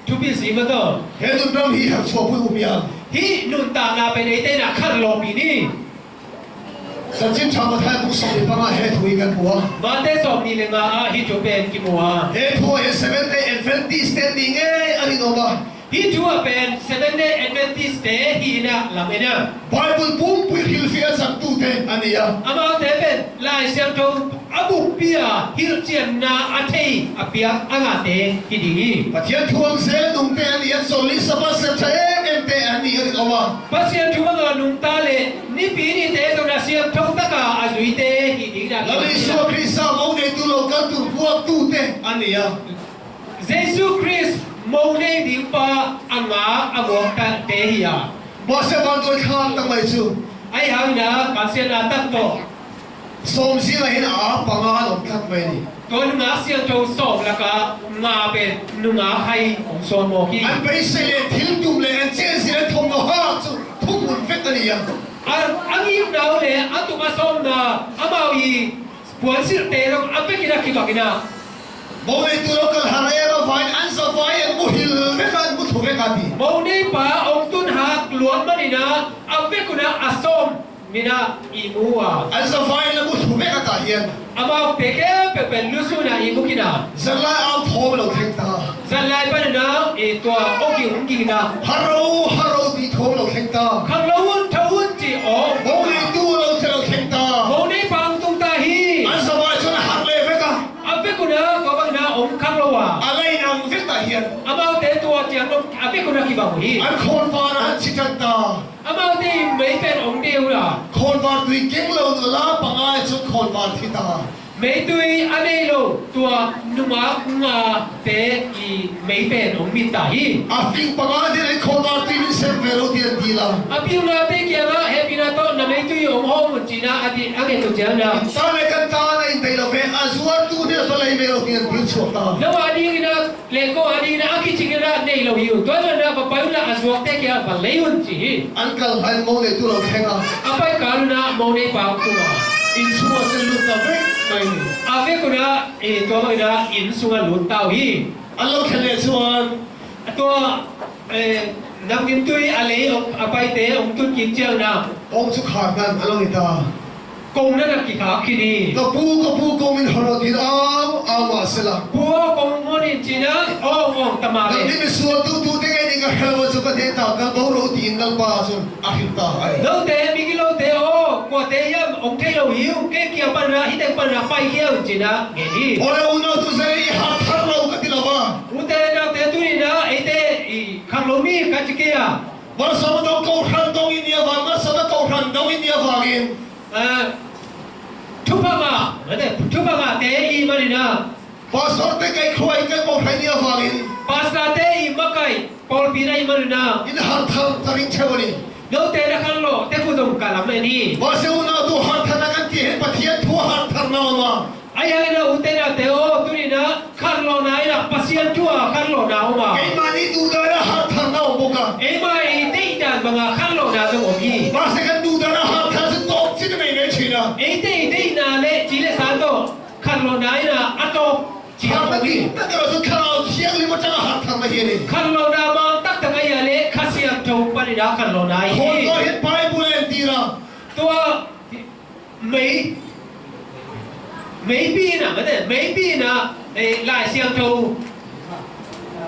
ทุบปีสีมาต่อ เหตุนั้นเราฮีหักชัวพูดอุ้มยา ฮินุนตานาเป็นไอเตนะขันลมปีนี้ สัจจิชาวมาไทยผู้สมัยปังเหตุที่กันหัว มาเตสอบนี่เลยนะฮิจูเป็นกิมัว เหตุที่ Seventh Day Adventist standing อันนี้น้องบ้า ฮิจูเป็นเซเว่นเดย์แอดเวนทิสเตฮีนะลาเมนะ Bible ปุ่มปุยฮิลฟิอาสักตุเตอันนี้ อามาเตเป็นลายเสียงโจอบุปียฮิลเจียนนาอาเทยอปียอางาเตฮิดี ปัจจัยทวงเซลนุ่งเตอันนี้ส่วนลิสบัสเซเอ็มเตอันนี้อันนี้น้องบ้า ปัสเซียนทุกงานนุ่งตาเลนี่ปีนี้เตตรงนั้นเสียงทงตะกาอาจุยเตฮิดีนะ แล้วลิสวาคริสต์มองในตัวเรากันตัวพวกตุเตอันนี้ เยซูคริสต์มองในดิปาอังงาอโมกันเตฮิยา บอสเซบันตัวข้างตั้งไม่สู้ ไอ้หางนะปัสเซียนตัดโต สมศรีเราเห็นอาปังอาหลงกันไม่นี่ ตัวนึงอาเซียนโจสอบแล้วก็งาเป็นนึงอาให้ของโซนโมกี อันไปเสเลทิลตุมเลนเจนสิเลทงโนฮาสุทุกคนเฟตอันนี้ อันนี้เราเลยอัตุมาส่งนะอามาอีปวดสิเตะเราอันเป็นกินอะไรกินนะ มองในตัวเราก็หาเรื่องไฟอันสบายมุหิลเฟกันมุทุเฟกันดี มองในป่าองตุนหักหลวงมันนี่นะอันเป็นคุณนะอาสมมินะอีมัว อันสบายมุทุเฟกันตาเฮียน อามาเปเกเป็นลุสุนะอีมุกินะ จะไล่เอาทอมเราเทงตา จะไล่ไปนะอีตัวโอกิมุกินะ ฮารุดีทอมเราเทงตา ขังละวุ้นทวุ้นจีอ๋อ มองในตัวเราเทเราเทงตาม องในปังตุงตาฮี อันสบายชนหักเลยเฟกัน อันเป็นคุณนะก็บังนะองขังละวะ อะไรนำเฟตาเฮียน อามาเตตัวเจียงนอันเป็นคุณนะกี่บาทฮี อันคนฟ้านะชิจันตา อามาเตไม่เป็นองเดียวละ คนฟ้าตุยเก่งเราตัวลาปังอาจุดคนฟ้าที่ตา ไม่ตุยอันนี้โลตัวนุมางาเตอีไม่เป็นองมิตาฮี อาฟิงปังอาที่ไหนคนฟ้าตุยมีเซฟเวโรที่อันดีละ อาพิวนาเตเกียงะเฮปินาโตนาไม่ตุยองห้องมุจีนาอดีอันนี้ตัวเจียงนะ ตาในกันตาในอินเตอร์เฟอาสวรตูเนี่ยฟลายเวโรที่อันดีสุดตา แล้วอันนี้นะเลโก้อันนี้นะอากิจิงนะในโลหิวตัวนั้นนะปะปายุนะอาสวะเตเกียบะเลยุนจี อันกัลหันมองในตัวเราแข่งอ่ะ อาไปการุณาโมเนปาคุมา อินชัวเซลุตาเวกไม่นี่ อาเวกุนะตัวมันนะอินสุงลุนเตาฮี อันเราแข่งในส่วน ตัวนักกินตุยอะไรอาไปเตองตุนกินเจียงนะ องสุขานันอันเราอิตาก งนั่นกี่ขาคินี ก็ปูก็มินฮอร์ดินเอามาเสละ บัวกงมอนิจีนะโอ้วงตมาเล นี่มีส่วนตูเด็กนี่ก็เฮลวันสุดก็เดต้าก็โดนตีนนัลบาสุนอาฮิตาไอ้ โลเตมิกิโลเตโอ กว่าเตยมองเทเราหิวเกี่ยวปัญหาที่แต่ปัญหาไปเกี่ยวจีนะเงี้ยนี่ Ole una tu sai hat har lo ka tilava. อุตเตนะเตตุนี่นะไอเตขังลมีกัจเกีย Mar sama dong kau ran dong in ya wa mar sama kau ran dong in ya wa in. ทุพมาทุพมาเตอีมันนะ Ba sorte kai khoi kai kau ran ya wa in. ภาษาเตอีมักไก่ปอลปีได้มันนะ In har tham taring chewani. โนเตนะขังโลเตกุดงกาลามนี่ Ba se una tu har thana kan ti he pathian thu har thar na ma. ไอ้ยังนะอุตเตนะเตโอตุนี่นะขังโลนายนะปัสยันชัวขังโลนาวมา Kai mani tu da na har thar na boka. เอ็มไอเตอีดันบังอาขังโลนาสมอมี Ba se kan tu da na har thar se tok sin mai ne china. เอเตอีเตอีนาเลจีเลสานโตขังโลนายนะอัตโตจี Har ฮา na มี ki. Ta ka so kharao chiang li ma cha har thar ma hi ni. ขังโลนามาตักตะไงเลคาเซียมโจปนิดาขังโลนาย Khon ko he pai bulen tira. ตัวไม่ปีนะมันเนี่ยไม่ปีนะไอ้ลายเสียงโจ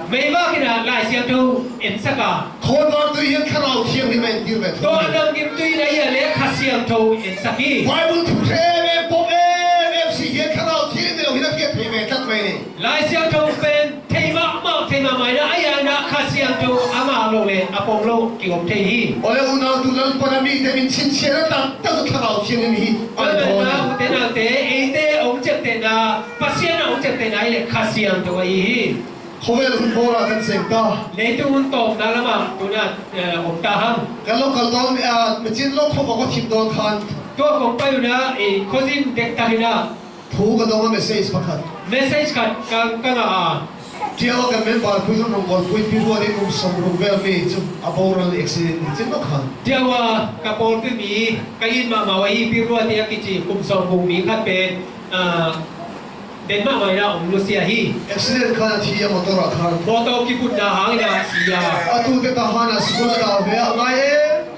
ไม่ว่ากินะลายเสียงโจเอ็นสักา Khon ko tu he kharao chiang li mai tir ve. ตัวนังกิมตุยนะยาเลคาเซียมโจเอ็นสักกี Bible thu the me pom em si he kharao chiang ni lo hi na ke the me tat mai ni. ลายเสียงโจเป็นเทมาใหม่นะไอ้ยานะคาเซียงโจอามาโลเลอปงโลกิอมเทฮี Ole una tu lal pana mi te min chin chera ta ta so kharao chiang ni hi. เออนะอุเตนะเตเอเตองเจเตนะปัสยานะองเจเตนะไอ้เลคาเซียงโจไอ้ฮี Khovel hun bora kan seng ta. เลตุนตกนะละมาตัวนั้นองตาหัง Kan lo kal don me chin lo kho ko thim don khan. ตัวของไปอยู่นะไอ้โคซินเด็กตาลินะ Thu ka dong message pakhat. เมสเซจกันอ่ะ Tiaw kan men bar pui ron bor pui pi ro ni kum som ro vel me chu aboral accident chin lo khan. เจ้าว่ากระโปรงก็มีกยินมาไว้พี่รัวเดียกิจิคุมสองคงมีคัดเป็นเดนมาร์กนะองลุเซียฮี Accident khan thi ya motor khan. โมโตกิปุนดาหางนะสียา Atu te tahana school ka ve ngai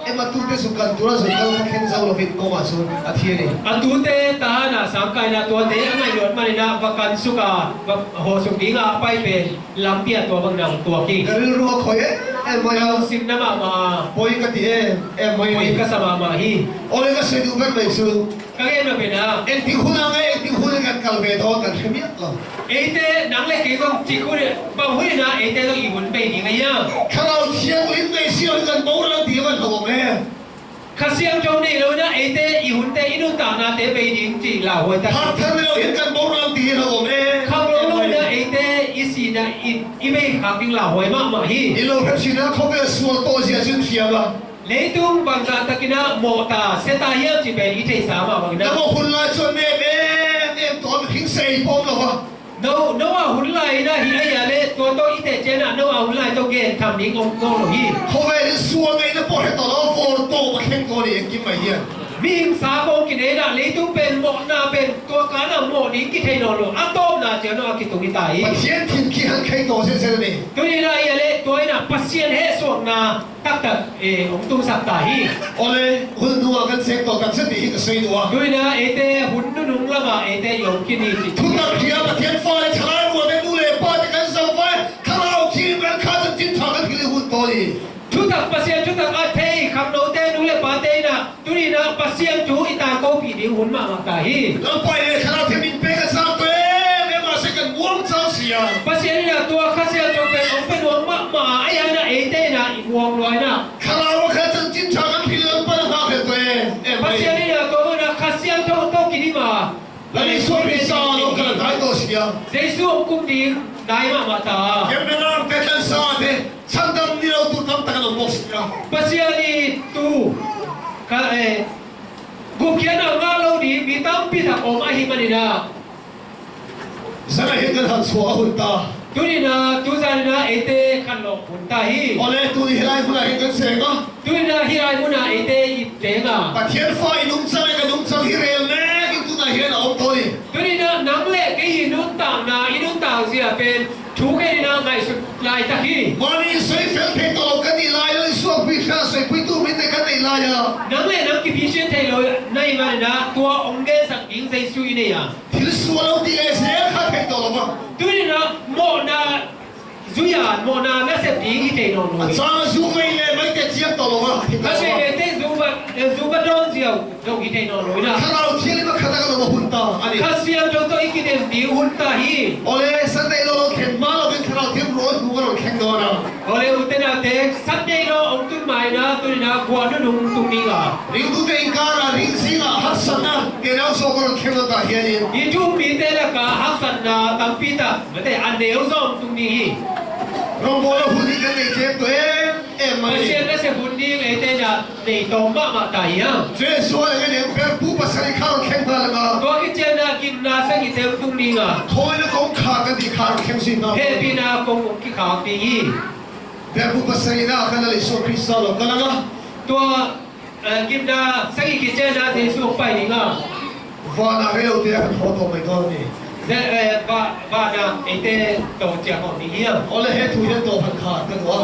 e ma tu te su kan tura su kan khen zau lo fit ko ma su athiani. อันตูเตตาหน้าสามกายนะตัวเตอันไหนหยดมาในนะประกันสุกาโหสุกีงาไปเป็นลำเปียตัวบางนางตัวกี้ Garil ro khoye e ma ya ซิมน้ำมา poi ka ti e moi คุย ni. กับสมามาฮี Ole ka se du ben mai su. ก็เห็นมาเป็นนะ En ti khuna ngai en ti khuna kan kal ve tho kan khemiat lo. เอเตหนังเล็กก็จิคุเนี่ยบางหุ่นนะเอเตต้องอีหุ่นไปดีไงยัง Kharao chiang lin mai si kan bo la ti ban lo me. ข้าเสียงโจนี่เลยนะเอเตอีหุ่นเตอีนุ่นต่างนะเตไปดีจีเหล่าหัวตา Har thar me lo hin kan bo la ti lo me. ข้าวโรโลนะเอเตอีสีนะอีไม่ขับดิ้งเหล่าหัวมากมาฮี Ilo phep si na kho ve sual to si a sin thia ba. เลยตุ้งบางการตะกินะโมตาเซตาเยี่ยมจีเป็นอีเทสามาบางนะ Na mo hun la chon me em to me khing sei pom lo ba. โนว่าหุ่นไหลนะฮีไอ้ยาเลตัวโตอีเตเจนะโนว่าหุ่นไหลตัวเกณฑ์ทำนี้งงโลฮี Kho ve ni sual me na po he to lo for to ba khen ko ni kim mai hian. มีหิงสาโกกินเองนะเลยตุ้งเป็นโมนาเป็นตัวการนะโมนี้กิเทนโลอะโตมนะเจ้าโนอากิตุกิตาย Pa thian thin ki han khai to se se ni. ตัวนี้นะยาเลตัวนี้นะปัสเซียนเฮสวกนะตักองตุงสักตาฮี Ole hun nuwa kan sek to kan se ti ka sei nuwa. ด้วยนะเอเตหุ่นนุ่งละมาเอเตยงกินีจิ Thu ta khia pa thian fa le chalai nuwa de nu le pa te kan sa fa. Kharao chi kan kha chan chin tha kan khile hun to ni. ชุดตักปัสเซียนชุดตักอาเทคำโนเตนุเลปาเตนะตัวนี้นะปัสเซียนจูอิตาโกปีดิหุ่นมาตาฮี Lam pa le kharao the min pe ka sa to e ma se kan buang chao sia. ปัสเซียนนี่นะตัวข้าเซียนจูเป็นองเป็นวงมาไอ้ยานะเอเตนะอีวงลอยนะ Kharao kha chan chin tha kan khile pa na ha he to e. ปัสเซียนนี่นะตัวนะข้าเซียนจูโตกินีมา La ni so pi sa lo kan dai to sia. เจสุองคุมดีได้มาตา Kem me lang te kan sa te. Sandam ni lo tu tam ta kan mo sia. ปัสเซียนนี่ตูข้ากุเขียนงาโลดีมีตั้มพิทักษ์อมอหิมันนี่นะ Sana he kan han so hun ta. ตัวนี้นะตัวจานี่นะเอเตขันหลอกหุ่นตาฮี Ole tu ni hilai pula he kan se ga. ตัวนี้นะฮิไรมุนาเอเตอีเจงอ่ะ Pa thian fa inum sa le kan num sa hi rel me kin tu na he na om to ni. ตัวนี้นะนังเล็กไอ้หินุนต่างนาอินุนต่างเสียเป็นทุกไอ้นะไงสุดลายตะกี้ Mani soi fel the to lo kan ni lai le so pi kha soi pi tu min te kan ni lai ya. นังเล็กนังกิพิเชนไทยเลยในมันนะตัวองค์เกสักยิงใจซุยเนี่ย Thil su lo ti le se kha the to lo ba. ตัวนี้นะโมนาซุยานโมนาแม่เสพดีกี่เทนอน A cha zu mai le mai te chiam to lo ba. ถ้าเป็นเตซุบ ซูกระโดนเสียวโดนกินนอนเลยนะ ถ้าเราเที่ยวนี่มาขัดกันเราหุ่นตาอันนี้ ข้าเสียวโดนตัวอีกกินดีหุ่นตาฮี โอเลสันเดย์เราเข็นมาเราเป็นเราเที่ยวร้อนกูก็เราแข่งโดนเรา โอเลอุตนาเด็กสัตย์เดย์เราองตุนไม้นะตุนนะกวนนุ่งตุงนี้ก็ ริงตุเตงการริงสิงห์ฮัสซันนะเกล้าโซ่ก็เราแข่งโดนตาเฮียนี่ ยี่ทุ่มมีเตละกาฮักสันนาตัมปีตาไม่ได้อันเดียวซ้อมตุงนี้ เราบอกเราหุ่นที่กันในเกมตัวเองมา ไม่ ดิ ใช่ไม่ใช่หุ่นนี้เตนะในตอมมาตายยัง เจ้าส่วนเนี่ยเป็นผู้ประสานข้าวแข่งกันละ ตัวกิจนากินนาสังกิเตมตุงนี้ก็ โทยแล้วก็ขากันที่ข้าวแข่งสินะ เฮปีนากงกิขาวปีฮี เป็นผู้ประสานนะกันเลยสุคริสต์เรากันละ ตัวกินนาสังกิจนาเทสุไปนี่ก็ วานาเรื่องเดียวกันหัวตัวไม่ก่อนนี่ แต่บ้านนะเตโตเจ้าของนี่ยัง โอเลเฮตุยันตัวพันขาดกันวะ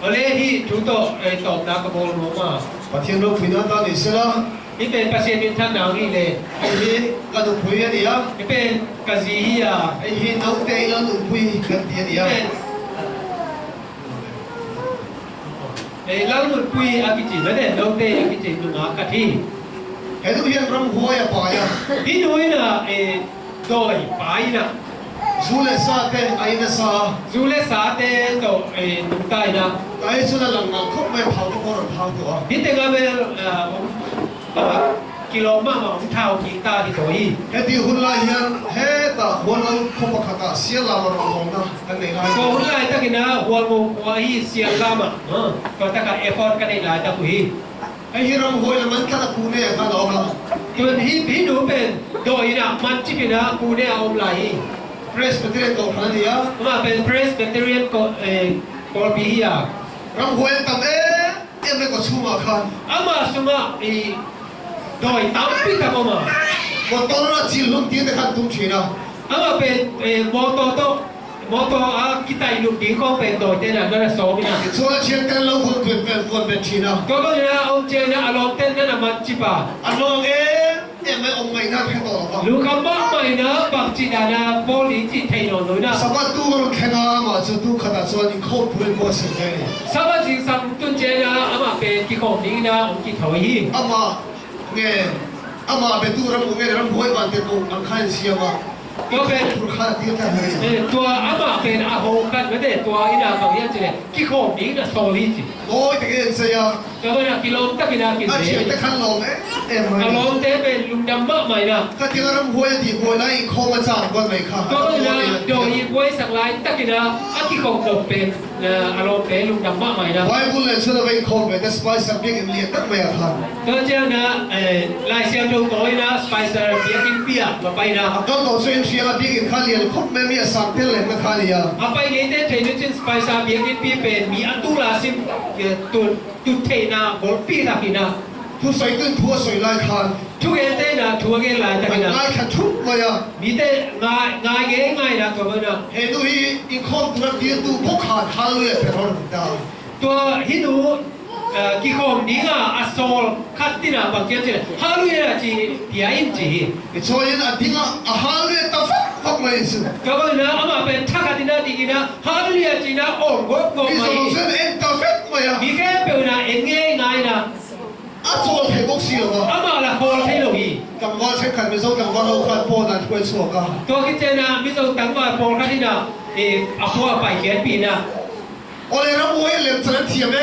อะไรที่ทุกตัวตอบนักกบฏลงมา ปะเทียนเราคุยนั่นตอนนี้สิละ นี่เป็นประเทศที่ท่านนางนี่เลย ไอ้นี่กันดูคุยนี่อ่ะ นี่เป็นกษีอ่ะ ไอ้หินเอาเตยแล้วดูคุยกันเทียนี่ นี่ อ่ะ เป็นเล่าหนุนปุยอากิจิไม่ได้โลเตอากิจิหนุนอากาศที่ เห็นทุกเฮียนรำหัวอย่าปล่อยอ่ะ ที่นุ้ยน่ะโดยไปน่ะ ซูเลสาเตไอ้เนี่ยซา จูเลสาเตโตหนุนใต้น่ะ ไอ้สุดหลังงานเขาไม่เผาตัวคนเผาตัว นี่แต่ก็เป็นกิโลมาของเท้ากีตาที่ตัวอี เฮ็ดที่หุ่นลายเฮียนเฮ็ดแต่หัวเราเขาประกาศเสียลาวเราลงนะกันในลาย ก็หุ่นไล่ตะกินะหัวงูหัวอีเสียงลามอ่ะก็ตะกะเอฟอร์ตกันในลายตะกุย ไอ้เฮียรำหัวเนี่ยมันกันกูเนี่ยกันเอาละ ตัวที่หนูเป็นโดยน่ะมันจิเป็นนะกูเนี่ยเอาไหล เพรสเป็นเรื่องของพันธุ์อ่ะ มาเป็นเพรสเบเตเรียนก็กอลปีอ่ะ รำหัวตั้งไม่ก็ชูมาคัน อามาสมาโดยตั้มปีตะก็มา ว่าตอนนั้นจิลลุ่มที่ได้ขันตุ้มชีนะ อามาเป็นมอโตอากิตาอิลุดีก็เป็นโดยเต้นนั่นสองนะ ส่วนเชียงกันเราคนเป็นชีนะ ก็ก็เนี่ยเอาเจนะอารมณ์เต้นนั่นมันจิปะ อันน้องไม่องไม่น่าแค่ตัวหรอก ลูกคำบอกไม่นะบักจิดานะโพลิจิเทนอนเลยนะ สมัติตัวเราแค่นามาจะดูขนาดส่วนนี้เขาพูดว่าสิ่งนี้ สวัสดีสังตุนเจนะอามาเป็นกิของนี้นะองกิถอย อามาเนี่ยอามาเป็นตัวรำหัวรำหัววันเต็มองอังคารเสียมา ก็เป็น ทุกข้าที่ทำให้ ตัวอามาเป็นอาโฮกันไม่ได้ตัวอินาของยังเจเนี่ยกิของนี้นะโซลิจิ โอ้ยแต่เอ็นเสีย ก็เป็นกิโลตะกินากิน อา เสี เชี ย ยแต่ขันลงไม่ อารมณ์เต้เป็นลุงดำมากไหมนะ ก็ที่รำหัวที่หัวนั้นอีกข้อมาจากก่อนไหมครับ ก็เป็นโดยไว้สักลายตะกินาอากิของตกเป็นอารมณ์เป็นลุงดำมากไหมนะ ไว้บุญเลยช่วยเราข้อไปแต่สไปซ์เป็นเรียนตั้งไม่ครับ ก็เจ้านะลายเสียงตรงน้อยนะสไปเซอร์เบียกินเปียมาไปนะ ก็ต้องช่วยเชียร์บิ๊กอินข้าเรียนคนไม่มีสังเกตเลยไม่ข้าเรียน apa ini teh tradisi spice biakin pipen mi atura sim tu tena golpi tapi na ทุกใส่ขึ้นทั่วใส่ลายคัน tu ente na tu ke la มัน tapi na ลายคันทุกมาอ่ะ mi te ngai ge ngai na to na เห็นดูอีอินคอมตัวเดียวดูพวกขาดฮาลุยเป็นรถได้ to hindu ki khom ni nga asol khatina ba ke che halu ya chi dia in chi ไอ้ช่วยนั่นทิ้งอ่ะฮาลุยตั้งฟักไม่สิ ka ba na ama ben thakatina digina halu ya chi na on go go พี่ส mai มเสนเอ็นตั้งฟักมาอ่ะ mi ke pe na en nge ngai na อ่ะช่วยให้พวกเสียว่า ama la khol thai lo hi กังวลใช้ขันไม่ส่งกังวลเอาขันโปนั่นช่วยชัวกัน to ki che na mi so tang ba pol khatina apua pai ke pi na โอ้ยรับมวยเล่นจะเทียม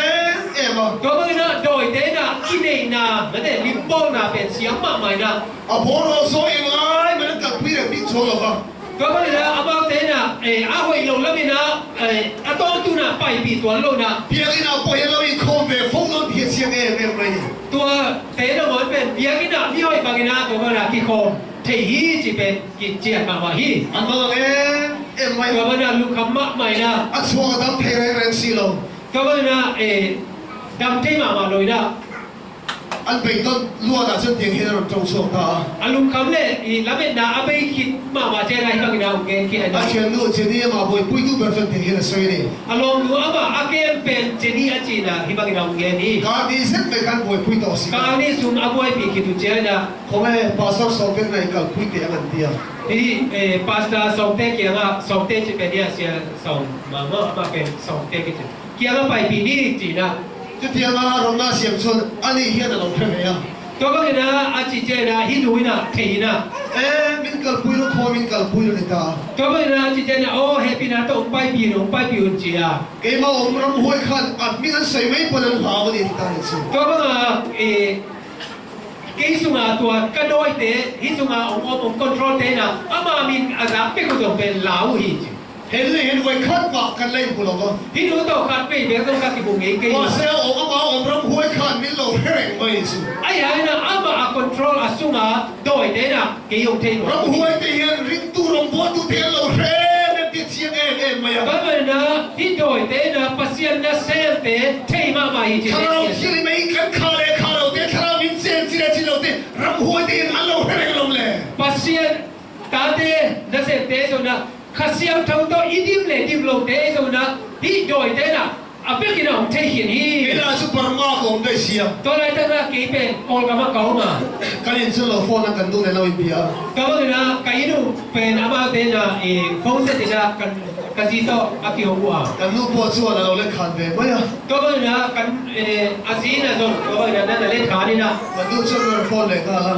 เอ็มอ่ะ ก็ไม่นะโดยเดนะกินเองนะไม่ได้ลิมโบนะเป็นเสียงมากมายนะ อ่ะพอเราโซ่เองไงมันกับพี่เด็กบิ๊กโชว์หรอครับ ก็ไม่นะอาบอกเดนะอาหอยลงแล้วมีนะอาตอนตุนะไปปีตัวลงนะ เพียงที่น่าปล่อยเราอีกคอมเวฟฟงเราเทียเสียงเอ็มเลย ตัวเดนะมันเป็นเพียงที่นะมีหอยบางนะตัวนะกี่คมเทียจีเป็นกินเจียนมาว่าฮี อันนั้นเอ็มไม่ ก็ไม่นะลูกคำมากมายนะ อันชัวร์ตั้งเทเรนซีโล ก็ไม่นะดำเทมาเลยนะ อันเป็นต้นล้วนอาจจะเตียงให้เราตรงส่วนตา อาลูกคำเลยแล้วเป็นนะอาไปคิดมาเจออะไรบางนะเกณฑ์คิดอะไร อาเชียนนู่นเจนี่มาบ่อยปุ้ยดูแบบเตียงให้เราสวยนี่ อารมณ์ดูอามาอาเกมเป็นเจนี่อาจีนะที่บางเราเงี้ยนี่ การดีเซ็ตไปกันบ่อยปุ้ยต่อสิ การนี้ซุ่มอาบวยปีกิตุเจนะ เขาไม่ภาษาสองเป็นในกับปุ้ยเตียงอันเดียว ที่พาสต้าสองเตเกียงอ่ะสองเตจะเป็นเนี่ยเสียสองมาเป็นสองเตกิจเกียงไปปีนี้จีนะ จะเทียงอาเราหน้าเสียงชนอันนี้เฮียแต่เราเพื่อนไง ตัวก็นะอาจิเจนะฮิดูนะเทนะ มินกัลปุยลูกคอมินกัลปุยลูกตา ตัวก็นะอาจิเจนะโอ้เฮปีนะต้องไปปีนไปปีอุ่นเจีย เกมาองรำหวยขันอัดมีกันใส่ไม่ปนันหาวันนี้ที่ตาเนี่ยสิ ตัวก็กิสุงาตัวก็โดยเตฮิสุงาองคอนโทรลเตนะอามามินอาซับเป็นคนเป็นลาวฮิจเห็นเลยเห็นไว้ขันปากกันเล่นกูหรอก ฮิดูตัวขัดไปเบียต้องขัดที่บุงเอง ว่าเซลองอามาองรำหวยขันมินโลเฮงไม่สิ ไอ้ยัยนะอามาคอนโทรลอาสุงาโดยเตนะกิยงเทน รำหวยที่เห็นริงตูรำบัวตูเทียนโลเฮงนั่นที่เชียงไม่ยัง ก็เลยนะฮิโดยเตนะปัสยันนะเซลเตเทมามาฮิจิ ถ้าเราเชียงไม่กันขาเลยขาเราเตะถ้าเรามินเซนสิเราจิเราเตะรำหวยที่เห็นอันโลเฮงลงเลย ปัสยันตาเตนะเซเตโซนะข้าเสียวทั้งตัวอีดิมเลยดิมลงเตโซนะฮิโดยเตนะอาเปกินองเทหินฮี เวลาซุปเปอร์มาร์เก็ตได้เชีย ตัวไรตั้งแต่กี่เป็นโอลกามาเก่ามา กันยินเสียงเราโฟนกันดูในเราอินเดีย ก็เลยนะกายดูเป็นอามาเตนะฟงเซตินะกันจิโตอากิโอวัว กันนู้ปวดส่วนเราเล่นขันเวไม่ยัง ก็เลยนะกันอาซีนะโซก็เลยนะนั่นเล่นขานี่นะ กันนู้ช่วยเราโฟนเลยกันละ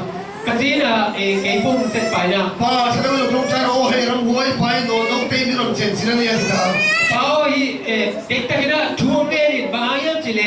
กันจีนะเกย์ฟงเซตไปนะ พอฉันก็เลยตรงใจโอ้เฮรำหวยไปโดนน้องเต้มีรำเจนสินั่นเองครับ พอฮีเด็กตะกี้นะช่วงนี้บางอย่างจิเล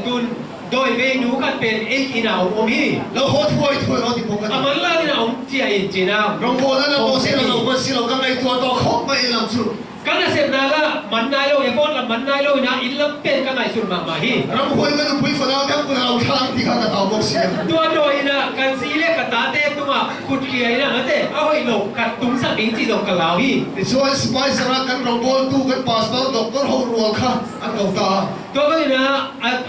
ตุนโดยเวนูกันเป็นเอกอินาอมฮี แล้วโคตรถวยเราที่พบกัน อามันลานี่นะอมจีไอจีนะ รำหวยนั้นเราโมเสสเราไม่สิเราก็ไม่ตัวต่อขอบไม่ลำสุด กันนะเสพนาละมันนายโลยฟอนละมันนายโลยนะอินลับเป็นกันไหนสุดมาฮี รำหวยนั้นคุยฝรั่งทั้งคนเราทางที่ข้างกันเอาบอกเสีย ตัวโดยนะกันซีเล็กกตาเต้ตัวกุดเกียนะนั่นเต้เอาให้ลงกัดตุ้งสักอิงจีลงกันแล้วฮี ที่ช่วยสบายสระกันรำบอลตู้กันพาสตอร์ด็อกเตอร์ฮอรัวค่ะอันเก่าตา ตัวก็นะ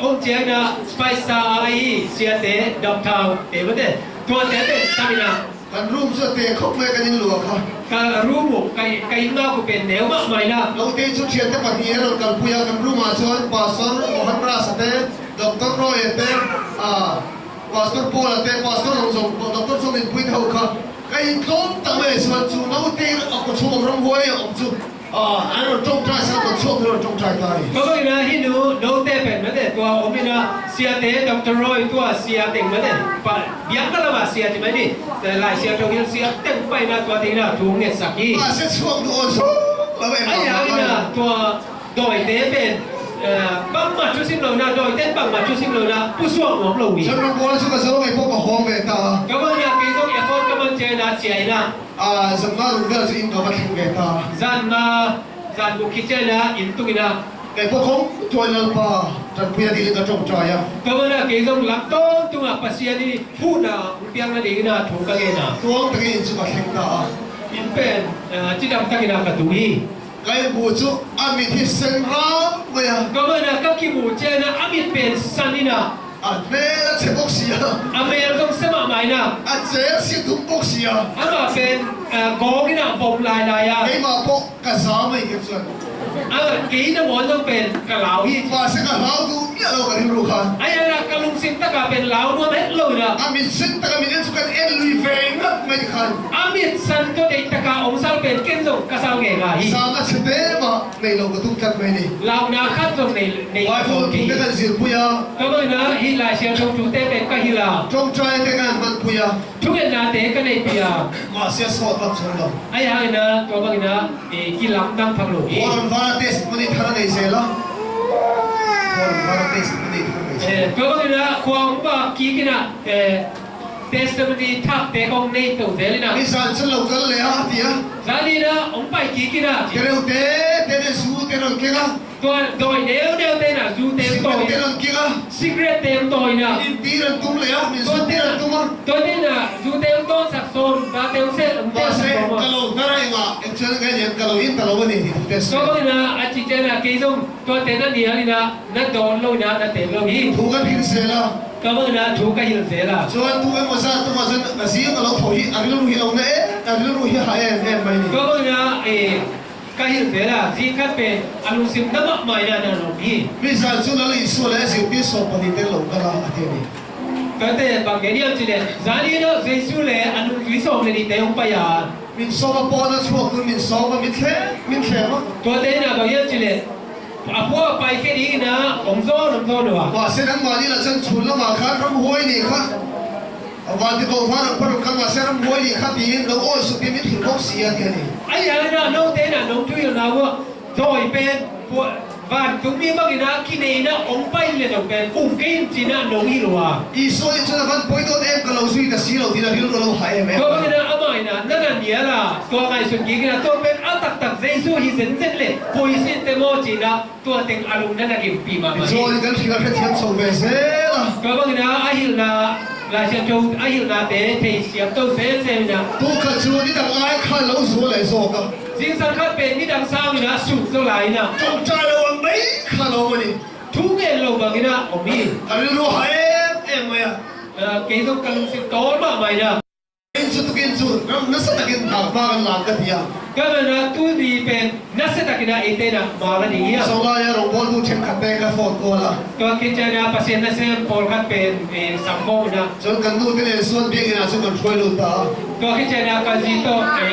องเจนะสไปซ์อะไรเสียเต้ด็อกเตอร์เอ๋ไม่เต้ตัวเต้เต้สามีนะ กันรูมเสื้อเตะเขาไม่กันยินหลวงค่ะ การรู้หมกไก่มากกูเป็นแนวมากมายนะ เราเตะชุดเชียร์แต่ปฏิเสธเรากันพูดกันรูมาชวนพาสตอร์โมฮันราสเตด็อกเตอร์โรยเตพาสตอร์โพลเตพาสตอร์ลงส่งด็อกเตอร์ส่งอินพุทเท่าค่ะไอ้ต้นตั้งแต่ส่วนจูเราเตะเอาคนชมรำหวยเอาจูอันนั้นจงใจสักคนชมเราจงใจตาย ก็เลยนะที่หนูโน้ตเต้เป็นไม่เต้ตัวอมินะเสียเต้ด็อกเตอร์โรยตัวเสียเต็งไม่เต้ปะยังก็ละว่าเสียใช่ไหมนี่แต่หลายเสียตรงนี้เสียเต็งไปนะตัวที่น่ะถุงเนี่ยสักยี่ เสียช่วงตัวสูงเราเอง ไอ้ยังนี่นะตัวโดยเต้เป็นบางมาชุดสิบโลนะโดยเต้บางมาชุดสิบโลนะผู้ส่งของเราอีก ฉันรู้ว่าสุขสบายพวกกับห้องเวตา ก็มันเนี่ยกิจของเอฟอนก็มันเจนะเจนะ สำนักเรื่องสิ่งกับมันเวตา จันบุคิเจนะอินตุกินะ แต่พวกเขาตัวนั้นป่าจันพิจารณาจงใจอ่ะ ก็มันเนี่ยกิจของหลักต้นตัวปัสยานี่พูดนะเพียงนั้นเองนะถูกกันเองนะ ตัวตะกี้สุขแข็งตา อินเป็นจิตดำตะกินะกันดูฮี ไอ้บูจุอามิที่เซนร้ามเมีย ก็มันเนี่ยกับกิบูเจนะอามิเป็นสันนี่นะ อันเม่ละเชบุกเสีย อาเมรต้องสมัครใหม่นะ อันเจ๊สิทุกบุกเสีย อามาเป็นโกกินะบงลายอ่ะ ไอ้มาพกกระสาไม่เก็บส่วน กีนะวันต้องเป็นกะเหลาฮี มาเสกเราดูเนี่ยเรากันรู้กัน ไอ้ยันกะลุงสินตะกะเป็นเหลาด้วยเม็ดเลยนะ อามิสิตะกามิเนสุกันเอ็นลุยเฟงนะไม่ได้คัน อามิดสันก็เด็กตะกะองศาเป็นเก่งส่งกะสาวเก่งอ่ะฮี สามนัดเสด็จมาในโลกทุกท่านไม่ได้ เรานาคัดส่งใน ไว้พวกทุกท่านสิพุยา ก็เลยนะฮีลาเชียร์ทุกเต้เป็นก็ฮีลา จงใจในการมันพุยา ทุกนาเต้ก็ในปีย มาเสียสอดรับส่งเรา ไอ้ยังนะตัวบางนะกิลังดังพังหลุย วอร์นวาร์เตสมันนี่ทางไหนเสียละวอร์นวาร์เตสมันนี่ทางไหนเสีย ตัวบางนะความว่ากีกินะเทสต์มันดีทักเตะของในตัวเดลินะ นี่สันฉันเรากันเลยฮะที่อ่ะ ซาดีนะองไปกีกินะ เทเรเตเทเรสูเทเรเกะ ตัวโดยเดียวเต้นะจูเต็ม สิ ตัว เทเรเกะ สิเกรตเต็มตัวนะ นี่ตีรันตุ้มเลยฮะนี่สุดตีรันตุ้มอ่ะ ตัวนี้นะจูเต็มตัวสักโซนตาเต็มเส้น มาเสกกะโลนั่นเองอ่ะเอ็งเชิญกันยังกะโลอินตะโลวันนี้ที่เทส ตัวบางนะอาจิเจนะกีซงตัวเต้นนี่ฮะนี่นะนัดโดนโลนะนัดเต็มโลฮี ถูกกันพิเศษละ ตัวบางนะถูกกันยินเสียละ ส่วนถูกกันมาซะตัวมาซะนาซีกะโลถอยอันนี้รู้เหี้ยเอาเนี่ยอันนี้รู้เหี้ยหายเอ็มไม่นี่ ตัวบางนะก็ยินเสียละที่คัดเป็นอนุสิมนับไม่ได้นะโลฮี มีสันสุนัลอิสุเลสิที่สอบปฏิเทโลกะลาอาทิตย์นี้ ก็เต้บางอย่างจิเลจานีนะเจสุเลอนุวิสองเลยเตยองไปยา มินสอบปอนะช่วงนึงมินสอบมินแค่มั้ง ตัวเต้นะบางอย่างจิเลอาพัวไปแค่นี้นะอ ông gió nữa mà sẽ đang mà đi là chân chuồn là mà khát rắm hôi này khát và thì cầu phát được phát được mà sẽ rắm hôi này khát thì nó ôi sự tìm biết hiểu bốc xì thế này ấy là nó nấu thế nào nấu chui nào vợ rồi bên và chúng mi bao nhiêu khi này nó ông bay lên rồi bên cái gì nó nấu gì rồi ý số thì chúng ta vẫn bồi đốt em cái lâu suy ta xí lâu thì là hiểu lâu hay em có bao nhiêu âm ấy nè nó là nghĩa làตัวไงสุดยิ่งนะตัวเป็นอัตตักเจสุฮิเซนเซนเลยปุยสิเตโมจีนะตัวเต็งอารมณ์นั่นน่ะกินปีมา rồi thì cái khi là cái thiên sầu về thế là ก็บางทีนะไอ้หินนะราชจงไอ้หินนะเตะเทียบตัวเซนนะ tu khẩn chúa đi đằng ai khai lâu số lại rồi cơ สิ่งสำคัญเป็นที่ดังสร้างนะสุดเท่าไหร่นะ trong trai lâu mấy khai lâu mà đi ทุกเรื่องเราบางทีนะผมมี cái lâu hay em mày à เกี่ยวกับการสิโตมากไหมนะ in chút kinh chút nó sẽ ta kinh thằng ba cái làm cái gì à ก็มันนะตัวดีเป็นนักเศรษฐกิจนะเอเตนะมาแล้วนี่ sau đó ya rong bol tu chen khát tay cái phốt cô là ก็คิดจะนะภาษาเนี่ยเซนพอลคัดเป็นสังคมนะ cho cần tu cái này xuân biết cái nào cho cần phơi luôn ta ก็คิดจะนะการจิตโต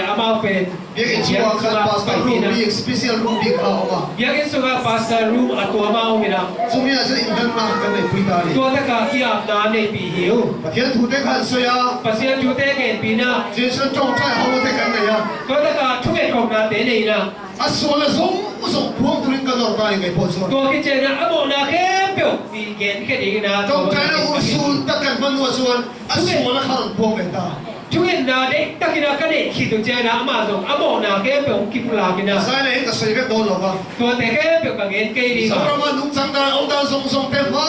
อามาเป็น biết cái chúa khát pasta room biết special room biết ao mà อยากเห็นสุขภาพสรูมอัตัวมาเอาไม่ได้ chúng mình là sẽ in thân mà cái này quý ta đi ตัวตะกาที่อาบน้ำในปีหิว mà thiên thủ thế khát soi à ภาษาจูเตเกนปีน่ะ chỉ xuân trong trai hậu thế cái này à ก็ตะกาทุกเอ็ดของนาเตนี่นะ à xuân là giống giống buông tu linh cái đầu tay cái phốt xuân ตัวคิดจะนะอโมนาเข้มเปียวมีเกณฑ์แค่นี้นะ trong trai là u xuân tất cả văn hóa xuân à xuân là khát buông cái ta ทุกเอ็ดนาเด็กตะกินากันเด็กขีดตัวเจนะมาส่งอโมนาเข้มเปียวกิปุลากินะ sai này cái soi cái đồ rồi mà ตัวแต่เข้มเปียวกับเกณฑ์เกย์ดี sau กว่า đó mà đúng chẳng ta ông ta giống tê phá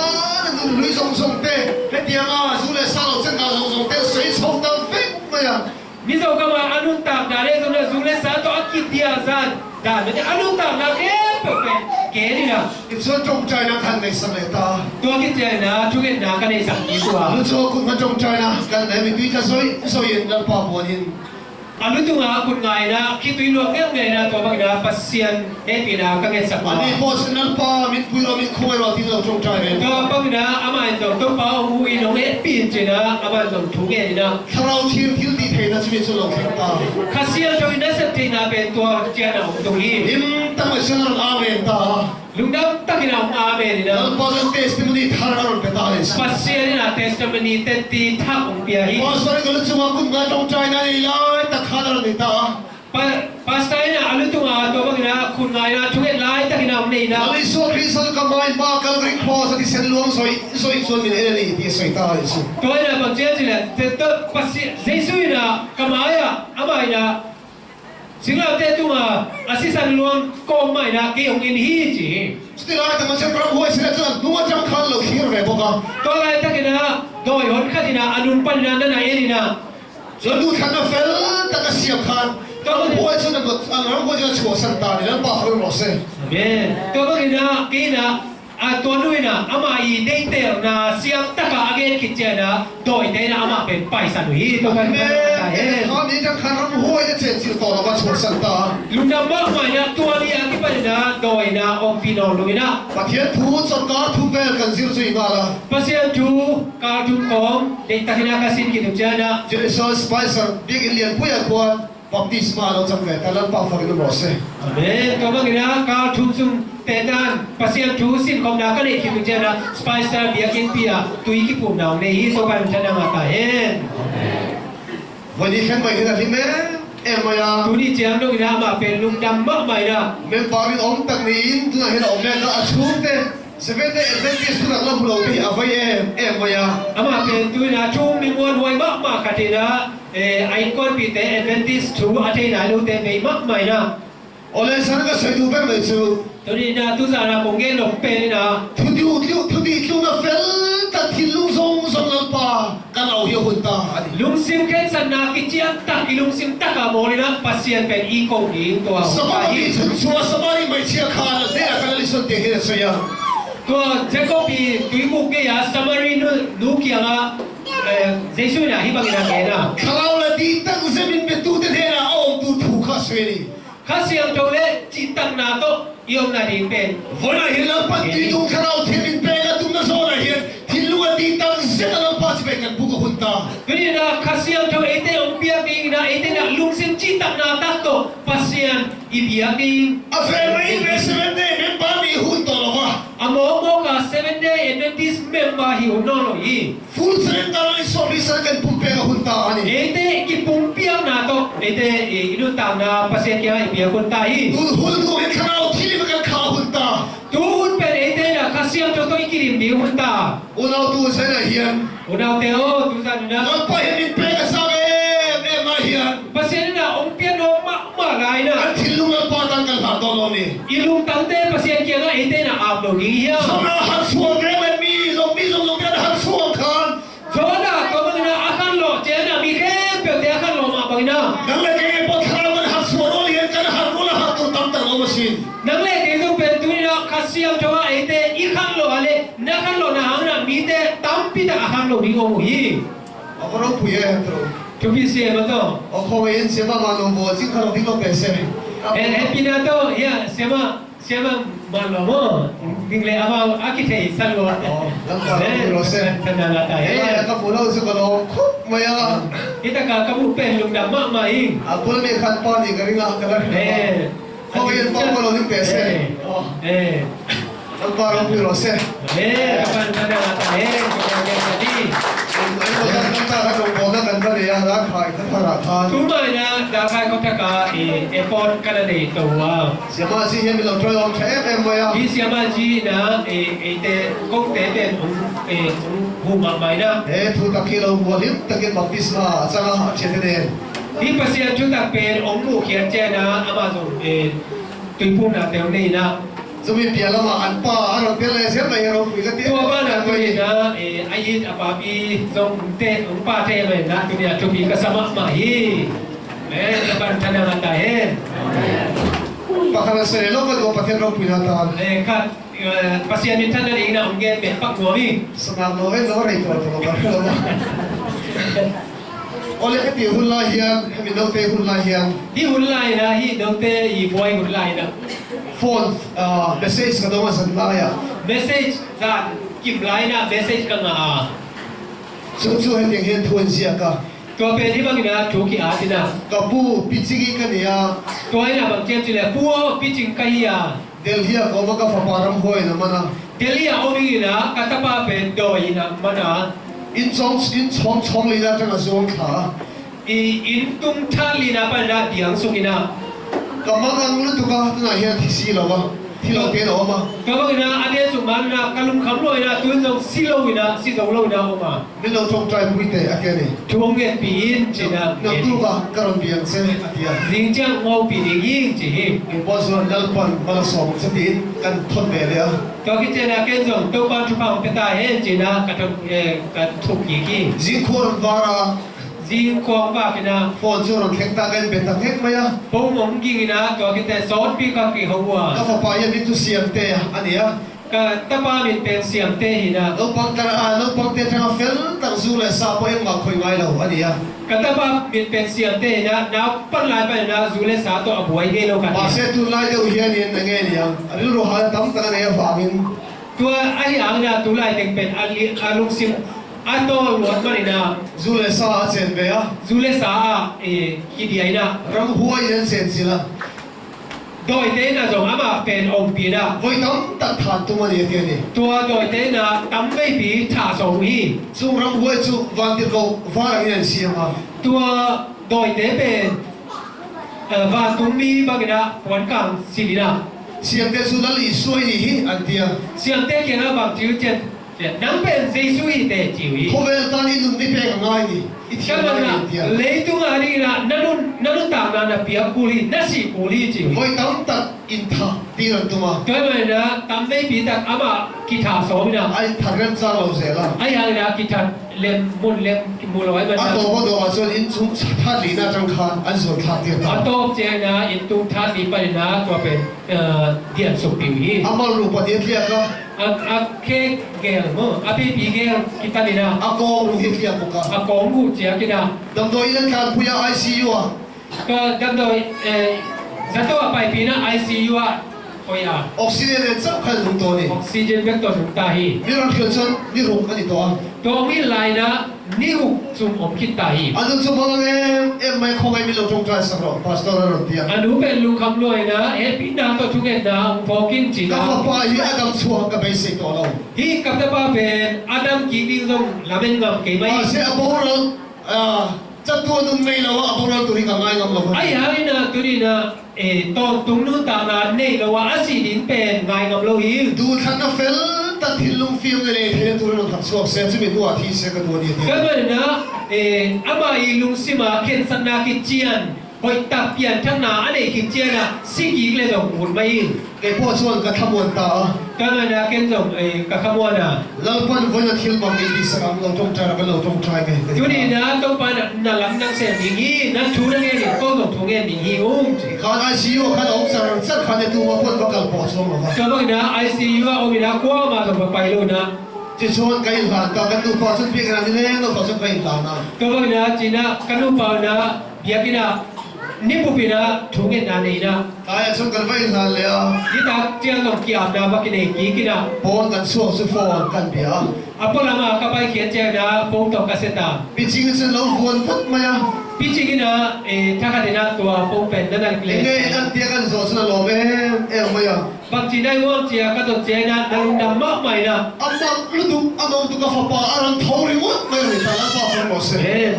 nó lưới giống tê hết tiếng à dù là sao chân nào giống tê水冲到飞嘛呀 มิโซกามาอนุตามดาเรซุนซูเลสาตัวอักิติอาซานดาเนี่ยอนุตามนาเข้มเปียวเป็นเกย์ดีนะ 你说中ใจนะ看ในสมัยตา ตัวคิดจะนะทุกเอ็ดนากันในสังกีตัว รู้ชัวคุณมาจงใจนะกันไหนมีด้วยจะซอยเย็นแล้วปอบหัวนิน อันนี้ตัวคุณไงนะคิดตัวลูกเงี้ยไงนะตัวบางนะปัสยันเอปีนะก็เงี้ยสัก อั วัน น นี้พอสนันปามิดคุยเรามิดคุยเราที่เราจงใจเนี่ย ตัวบางนะอามันจะตัวป้าหูอินงเอปีนจีนะอามันจะถูกเงี้ยนะ ถ้าเราทีมดีเทนะจะมีส่วนเราแข่งตา ข้าเสียตัวอินเดสตีนะเป็นตัวเจ้าหน้าตรงนี้ อิมตั้งแต่ฉันเราอาเมนตา ลุงดำตั้งที่เราอาเมนนะ แล้วพอจะเทสติมุนีทาราเราเป็นตาเลย ปัสยันนะเทสต์มันนี่เต็มที่ทักองเปียฮี พอสมัยก็รู้ชัวคุณมาจงใจนะนี่เลยตะขาดเราในตา ปัสยันนะอันนี้ตัวตัวบางนะคุณไงนะทุกเอ็ดไลน์ตั้งที่เราเนี่ยนะ Ali so Kristo ka mai ba ka ri cross ati sen luang soi soi min ene ni ti soi ta isu ตัวเนี่ยบางเจ้าสิแหละแต่ตัวปัสยันเจสุยนะกำไมอะอามันนะสิ่งเหล่านี้ตัวอาศัยสันลวงก็ไม่นะเกี่ยวกับฮีจี stila ta ma sen pram hoi sila chuan nuwa jam khan lo hir ve boka ตัวอะไรตั้งกันนะโดยหนขัดนะอนุปัญญานั่นเองนะ chuan du khan na fel ta ka siam khan ta hoi chuan na got ang ram hoi chuan chho san ta ni lan pa khol ro se เม่ตัวบางนะกี่นะตัวนู้นนะอามาอีเดย์เตอร์นะเสียงตะกาเกนคิดเจนะโดยเดย์นะอามาเป็นไปสันหุยตัวกัน me เอง ha ni jam khan ram hoiจะเจ็ดสิto la ba chho san ta ลุงดำมากมายนะตัวนี้อธิบายนะโดยนะองค์พี่น้องลุงนะ pa thian thu chon ka thu vel kan zir zui ma la ภาษาจูการทุนของเด็กตะกินากสินกินเจนะ Jesus spicer big Indian puya kwan baptisma lo jam ve ta lan pa fa ro se เม่ตัวบางนะการทุนซุ่มแต่ด้านภาษาจูสินของนักเรียนกินเจนะสไปซ์เบียกินเปียตุยกิปุ่มนาวในที่ตัวกันจะนั่งมาตาเอง วันนี้แค่ไปที่ไหนแม่เอ็มมา ตัวนี้เจียงลุงนะมาเป็นลุงดำมากมายนะ เมื่อปารินอมตักนี้ตัวเห็นอมแม่ก็อาชุบเต้เซเว่นเดย์เอ็นทีสุดหลังเราเราไปเอาไปเอ็มมา อามาเป็นตัวนะช่วงมีมวลรวยมากมากกันทีนะไอคอนปีเตเอเวนติสทูอาทิตย์ไหนลูกเตไม่มากมายนะ โอเลสันก็ใส่ดูเป็นเลยจู ตัวนี้นะตุสานะคงเงินหลงเป็นนะ ทุดิวนะเฟลตัดทิ้งลุงทรงลำปากันเอาเหี้ยหุ่นตา ลุงซิมเคนสันนากิจยังตักลุงซิมตักอะโมนี่นะปัสยันเป็นอีโก้ดีตัว สบายดีฉันชัวสบายไม่เชื่อขาดเดี๋ยวกันลิสันเตะเหี้ยเสีย ตัวเจ้าก็ปีตุยกุกเกียสมารีนูเกียงะเจสุนะฮิบังนะเกนะ ขลาวละดีตั้งเซมินเปตูเตเทนะโอ้ตูถูกข้าสวยนี่ ข้าเสียงโตเลจิตังนาโตยอมนาดีเป็น วันไหนเราปัดตีดูขลาวเทมินเปกตุ้มน่ะโซนะเฮียที่ลูกดีตั้งเซกันเราปัดไปกันบุกหุ่นตา ตัวนี้นะข้าเสียงโตเอเตอมเปียกิงนะเอเตนะลุงซิมจิตังนาตักโตปัสยันอีเปียกิง อาเฟรไม่เบสเวนเดย์เป็นบ้านมีหุ่นตัวละวะ อโมโมกาส Seventh-day Adventist member hi unono hi. full surrender ni sorry sa kan pumpe ka hunta ani Ete kipumpiang na to. Ete inutang na pasien kaya ibia kunta hi. hul ko en kanao thili makan kha hunta Tuhun pen ete na kasiang to ikirim bi hunta. unaw tu sa na hiyan Unaw teo tusan na. ang pahimin pe ka sa ma hiyan Pasien na umpian no malay na. ang tilungan patang kan ha to ni Ilung tante pasien kaya nga ete na ablo gi hiya. sama han suang re mi long kan han suang kan Joda ko mga na akan lo jena mi ke pe te akan lo ma bang na. nang lagi po khara man han suang ro hiyan kan han ro la ha tu tam ta lo masin Nang le ke so pen tu na kasiang jowa ete ikan lo ale nakan lo na hang na mi te tampi ta akan lo ri o hi. ako ro puya hetro Chupi se ma to. ako yen se ma no mo jing khara di lo pe se Happy na to ya sema malo mo. Dingle ama akite salwa. lang ka ro se Tanala ta eh he. ka pulo se ko lo khup maya Kita ka kamu pen lung da ma ma hi. apul me khat pa ni garinga kala Eh. ko yen pa ko lo ni pe se oh Eh. ang parang pulo se Eh, kapan tanala ta he. Kaya jadi. ay mo kan ta ra ko ko na kan ba ya ra khai ka thara tha Tumay na dakai ko taka airport kana de to wa. se ma si he mi lo tro lo the em maya Di siapa ji na te kok te ten hu ma mai na. eh thu ta ki lo mo lim ta ke baptisma changa ha che de Di pasien chu tak pen ong lu khian che na Amazon tui pu na te nei na. zumi pia la ma an pa an pe le se mai ro pi ka ti Tua ba na tu na ayit apa bi zong te ong pa te mai na tu ya tu bi ka sama ma hi. Kapan tanang ata he. pa kana se lo ko pa the ro pi na ta Kat pasien ni tan na ina ong gen me pak mo hi. sama lo e lo re to to ba lo ole ke ti hulla hian mi no te hulla hian Di hulai na hi dong te i boy hulai na. phone message ka do ma san ba ya Message zan kim lai na message ka nga. chu chu he ting hian thun sia ka Tua pe di bang na chu ki a tina. ka pu pi chi gi ka ni ya Tua ina bang chen chile puo pitching ka hiya. del hiya ko ma ka fa param hoi na mana Delia omi na katapa pe do ina mana. in chong li na tang zong kha In tung than li na pa na diang sung ina. ka ma ang lu tu ka na hian thi si lo wa thi lo te lo ma Ka bang na ade su man na kalum kham lo ina tu zong si lo ina si zong lo ina oma. mi lo thong trai pui te akene Chuong ge pi in china. na tu ka karon biang se atia Ring chang ngo pi ding yin chi hi. in bo so dal pan bala som se tin kan thon ve le a Tua ki chena ken zong to pa tu pa pe ta he china ka to ka thuk ki ki. jing khor vara Jing kwang ba kina. phone chu ron khek ta kan be ta khek maya Bông ống kia na tua kita sốt pi ka ki ka hawa. fa pa ya mi tu siam te ania Ka tapa min pen siam te hina. lo pang ta lo pang te tang fel tang zu le sa po em ma khoi ngai lo ania Ka tapa min pen siam te na na pan lai pa na zule sa to abuai ge lo ka. pa se tu lai de hian in nge ni ya ari ro ha tam ta ne ya fa min Tua ai ang na tu lai teng pen ali alung sim ato luat ma na zu le sa chen ve a zule sa ki dia na. ram huai yen sen sila Doi te na zong ama pen ong pi na. voi tam ta than tu ma ni te ni Tua doi te na tam vei pi tha song hi. chu ram huai chu van ti go va ra yen siam a Tua doi te pen va tung mi ba na wan kang silina. siam te chu la li suai ni hi an tia Siang te kia na bang chiu chen nang pen Giêsu hi te chiu hi. ko vel ta ni nu ni pe ngai ni i thi Kaya na na ni tia leitung ani na nanun ta na pia kuli na si kuli chiu hi. voi tam ta in tha ti ran tu ma Kaya mai na tam vei pi tak ama kita so mi na. ai tharan cha lo ze la Ai hang na kita lem mun loi ma a na. to ko do a chuan in chung tha li na tang khan an zo tha ti ta Atop che na in tu tha ni pa na to pen dian so piu hi. amal ru pa ti thia ka A ke gel mo api pi gel kita ni na. a ko ru hi thia ko ka A kong gu chia kita. dam do in kan puya ICU a Ka dam doi zato pai pi na ICU a ko ya ออกซิเจนเนี่ยสำคัญตรงตัวนี่ oxygen vector tung ta hi มีรถเขียนฉันนี่รุมกันอีตัว to mi lai na ni hu zum om kit ta hi อันนั้นสมมติว่าเอ็มไม่คงไม่มีรถตรงกลางสักรอบพาสต้าร์รถเดียว anu ben lu kham loi na e pi na to thu nge na ong pho kin chi ก็ na ฟ้าป้าที่อาดัมชัวกับไปสิตัวเรา hi kap ta pa ben adam ki ding zong lamen ngam ke อา mai เสียบอลจัดตัวนึงไม่แล้วว่าบอลตัวนี้ก็ง่ายงามเรา ai hai na tu ni na e to tung nu ta na nei lo wa asi din pen ngai ngam lo hi ดูทันนะเฟลตัดทิ้งลงฟิล์มเลยที่ตัวเราถัดสวกเสียจะมีตัวที่เสียกับตัวนี้ ka ma na e ama i lung sima ken san na ki chian hoi ta pian thang na ane ki chian na si ki le zong mun mai ไอ้พ่อชวนกับขบวนตา ka ma na ken zong e ka khamwa na เราปั้นวันอาทิตย์บางทีสักครั้งเราต้องใจเราต้องใจไง tu ni na to pa na lam nang se mi hi na thu na nge ni ko zong thu nge mi hi ung ขาไอซียูขาองศาสักขาในตัวพ่นประกันปอดช่วงเรา ka ma na ICU a o mi na kwa ma zong pa pai lo na จะชวนกันหลานกันดูปอดช่วยเพียงขนาดนี้เราขอช่วยกันหลานนะ ka ma na chi na kanu pa na bia ki na ni pu pi na thu nge na nei na ตายช่วยกันไว้หลานเลยอ่ะ ni ta chiang zong ki am na ba ki nei ki na ปอนกันช่วงสุฟอนกันเบีย apola ma ka pai khien che na pong to ka se ta ปีจริงฉันเราวนฟัดมาอ่ะ pi chi ki na e tha ka de na to pong pen na na เอ็ le งไงอันเดียกันสอนฉันเราไม่เอ็งไม่อ่ะ bang chi dai wo chi ka to che na na lung dam ma mai na อันนั้นฤดูอันนั้นตุกฟ้าป่าอันนั้นท้องริวไม่รู้แต่ละฟ้าฟังหมดเสีย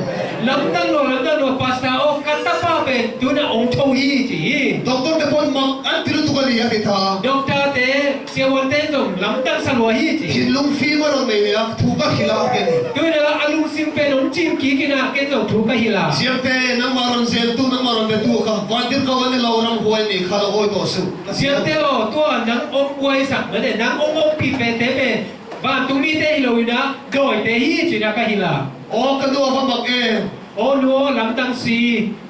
lam dang lo pasta o ka ta pa pen tu na ong tho hi chi ด็อกเตอร์เดปอนมักอันที่รู้ตุกันยาดิท่า doctor te se won ten zong lam dang san wa hi หิ chi นลุงฟีมาเราไม่เนี่ยถูกกันหิลาเกนี่ tu na alung sim pen ong chim ki ki na ken zong thu ka hi la เสียงเต้นังมารันเซลตูนังมารันเบตูค่ะวันเดียวกันวันนี้เรารำหวยนี่ข้าเราโอ้ยตัวสุด sia te o to nang ong wai sak na de nang ong pi pe te pe ba tu mi te hi lo ina doi te hi chi na ka hi la อ๋อกันดูว่ามักเอง o no lam dang si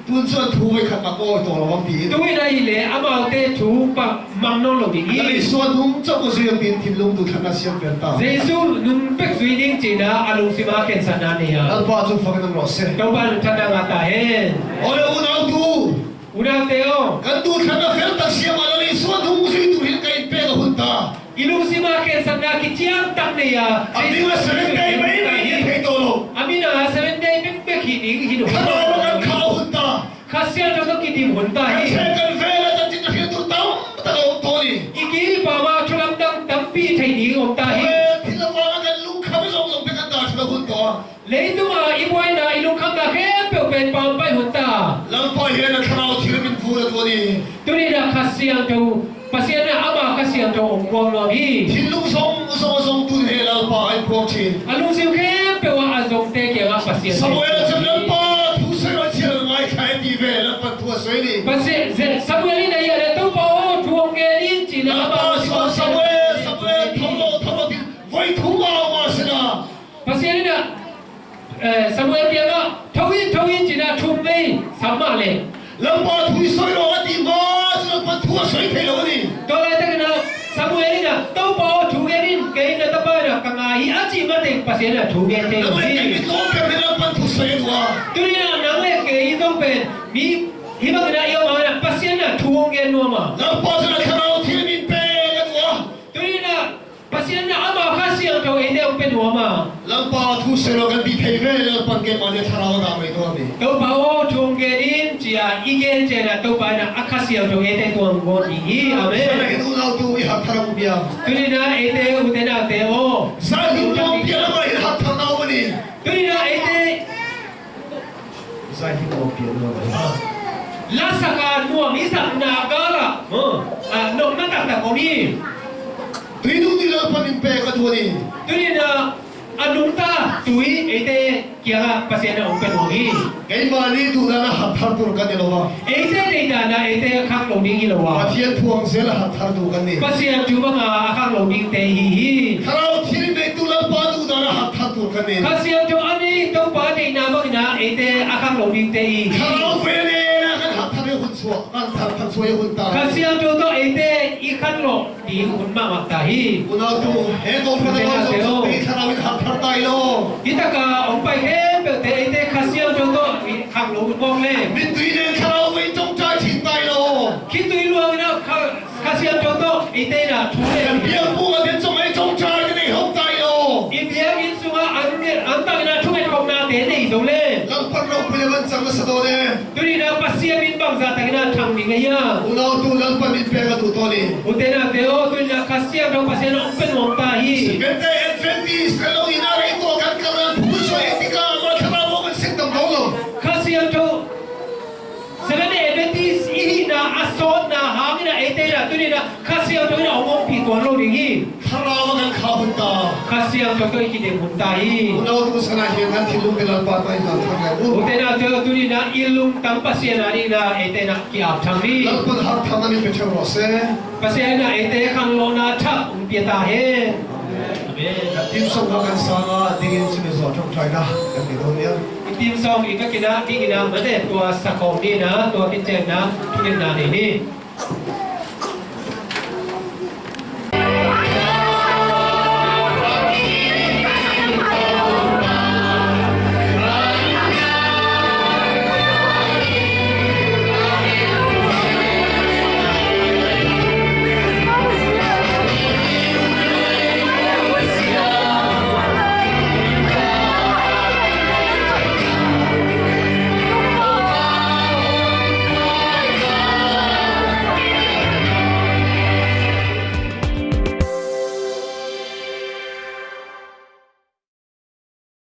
ตุนส่วนถูกไปขัดมาโอ้ยตัวเราบางที tu ina hi le ama te thu pa mang no lo di แล้วใน hi ส่วนหุ้มเจ้าก็เสียบินทิมลุงดูทันนาเสียงเป็นตา jesu num pek zui ding chi na alung si ma ken san na ne ya แล้วป้าจุฟังกันรอเสีย to ba lu tha na nga ta hen โอ้ยอุณเอาดู una te o กันดูทันนาเฟลตักเสียมาแล้วในส่วนหุ้มสิ่งดูเห็นกันเป็นหุ่นตา ilung si ma ken san na ki chiang tak ne ya อันนี้ว่าเสียงได้ไหมไม่เห็นใครโตโล amina 7 day pek pek hi ding hi no ข้าเรากันข้าวหุ่นตา khasya to to ki dim hun ta กัน hi เชกันเฟลจะจิตเห็นตัวเต้าตะโกนตัวนี้ iki pa ma thulam dang tam pi thai ni om ta เฮ้ hi ที่เราว่ากันลุงข้าไม่ส่งเป็นกันตาที่เราหุ่นตัว leitu ma i boy na ilung kham da khe pe pen pam pai hun ta ลำปอยเห็นข้าวที่เราเป็นฟูตัวนี้ tu ni da khasya to pasien na ama khasya to om wong lo hi ที่ลุงส่งตุนเฮลปอยพวกที่ alung sim khe pe wa azong te ke wa pasien สมัยเราจะลำปอยทุกสิ่งที่เราไม่ใช่ที่เวลาปัจจุบันสวยนี่ pasien samuel ni ya le to pa o thuong ge rin chi na ลำป ama อยสมัยทั้งโลกที่ไว้ทุ่งเอามาสินะ pasien ni na samuel dia ga thawin chi na thum nei samma le ลำปอยทุกสวยเราที่มาจะปัจจุบันสวยเท่านี้ to lai ta na samuel ni na to pa o thu ge rin ke na ta pa na ka nga hi achi ma te pasien na thu ge te แล้วไม่ hi ได้มีโลกเป็นลำปอยทุกสวยตัว tu ni na nang le ke i dong pen mi hi ba na yo ma na pasien na thuong ge no ma ลำปอยจะข้าวที่มีเป็นตัว tu ni na pasien na ama khasya to e de pen no ma ลำปอยทุกสวยเรากันที่เทเวลปันเกมันจะทาราวดาไม่ตัวนี้ to pa o thong ge rin chi a i gen che na to pa na akhasya to e de to ngo ni hi ฉัน amen เห็นอุณเอาตัวอีหักทาราบุบีย tu ni na e de u te na te o สายหินน้องเพียงอะไรหักทางเอาวันนี้ tu ni na e de สายหินน้องเพียงอะไร la saka nuo mi sak na ga la no na ta ko ni ตีนู้นนี่เราพันอินเปกันตัวนี้ tu ni na anung ta tui e de kya pasien na pen ho hi ไอ้มานี่ดูนะหักทางตัวกันนี่หรอ e de de da na e de khang lo ding hi lo ว่า wa เทียนพวงเสียละหักทางตัวกันนี่ pasien tu ba nga khang lo ding te hi hi ถ้าเราที่นี่ตุลาปาดูนะหักทางตัวกันนี่ pasien tu ani to pa de na ba na e de khang lo ding te hi ถ้าเราเฟรนี่นะกันหักทางหุ่นสวะกันทางสวยหุ่นตา pasien tu to e de i khan lo di hun ma ma ta hi อุณเอาตัวเฮ้ก็พันกันสองปีถ้าเราไม่หักทางตายโล itaka ong pai he pe te e de khasien tu to khang lo bong le มินตุยเนี่ยถ้าเราไม่จงใจทิ้งตายโล khi tôi luôn nó khá xuyên cho tôi ite na thu le Kan biang bu ka tin song ai chong char cái này không tay lo. in biang in sunga an ta na thu ke thong na te nei do le Lang pan ro pile ban sang sa do ne. tuni na pasia bin bang za ta na thang ni ngai ya Unaw tu lang pan in pe ka tu to ni. utena teo tuni na kasia do pasia na open mong ta hi Ganda Adventist kalau inari ito kan kalang puso etika mga trabaho kan sintang dolo. kasia to Sebenarnya eventis ini na asot na hangin na ete na tuni na kasia to na omong pi tuan lo ding hi Harawa kan kahunta. kasia to ko iki de muntai Unaw tu sana hiyan tilong bilal patay na thangay. utena teo tuni na ilung tang pasia na ri na ete na ki ap thang ni Lang pan har thaman ni pecho rose. pasia na ete khang lo na thak pia ta he amen Tim song kan sana dingin siniso trong China. Kan dito niya. tim song ika kina di kina made tua sakong ni na tua kitchen na tukin na ni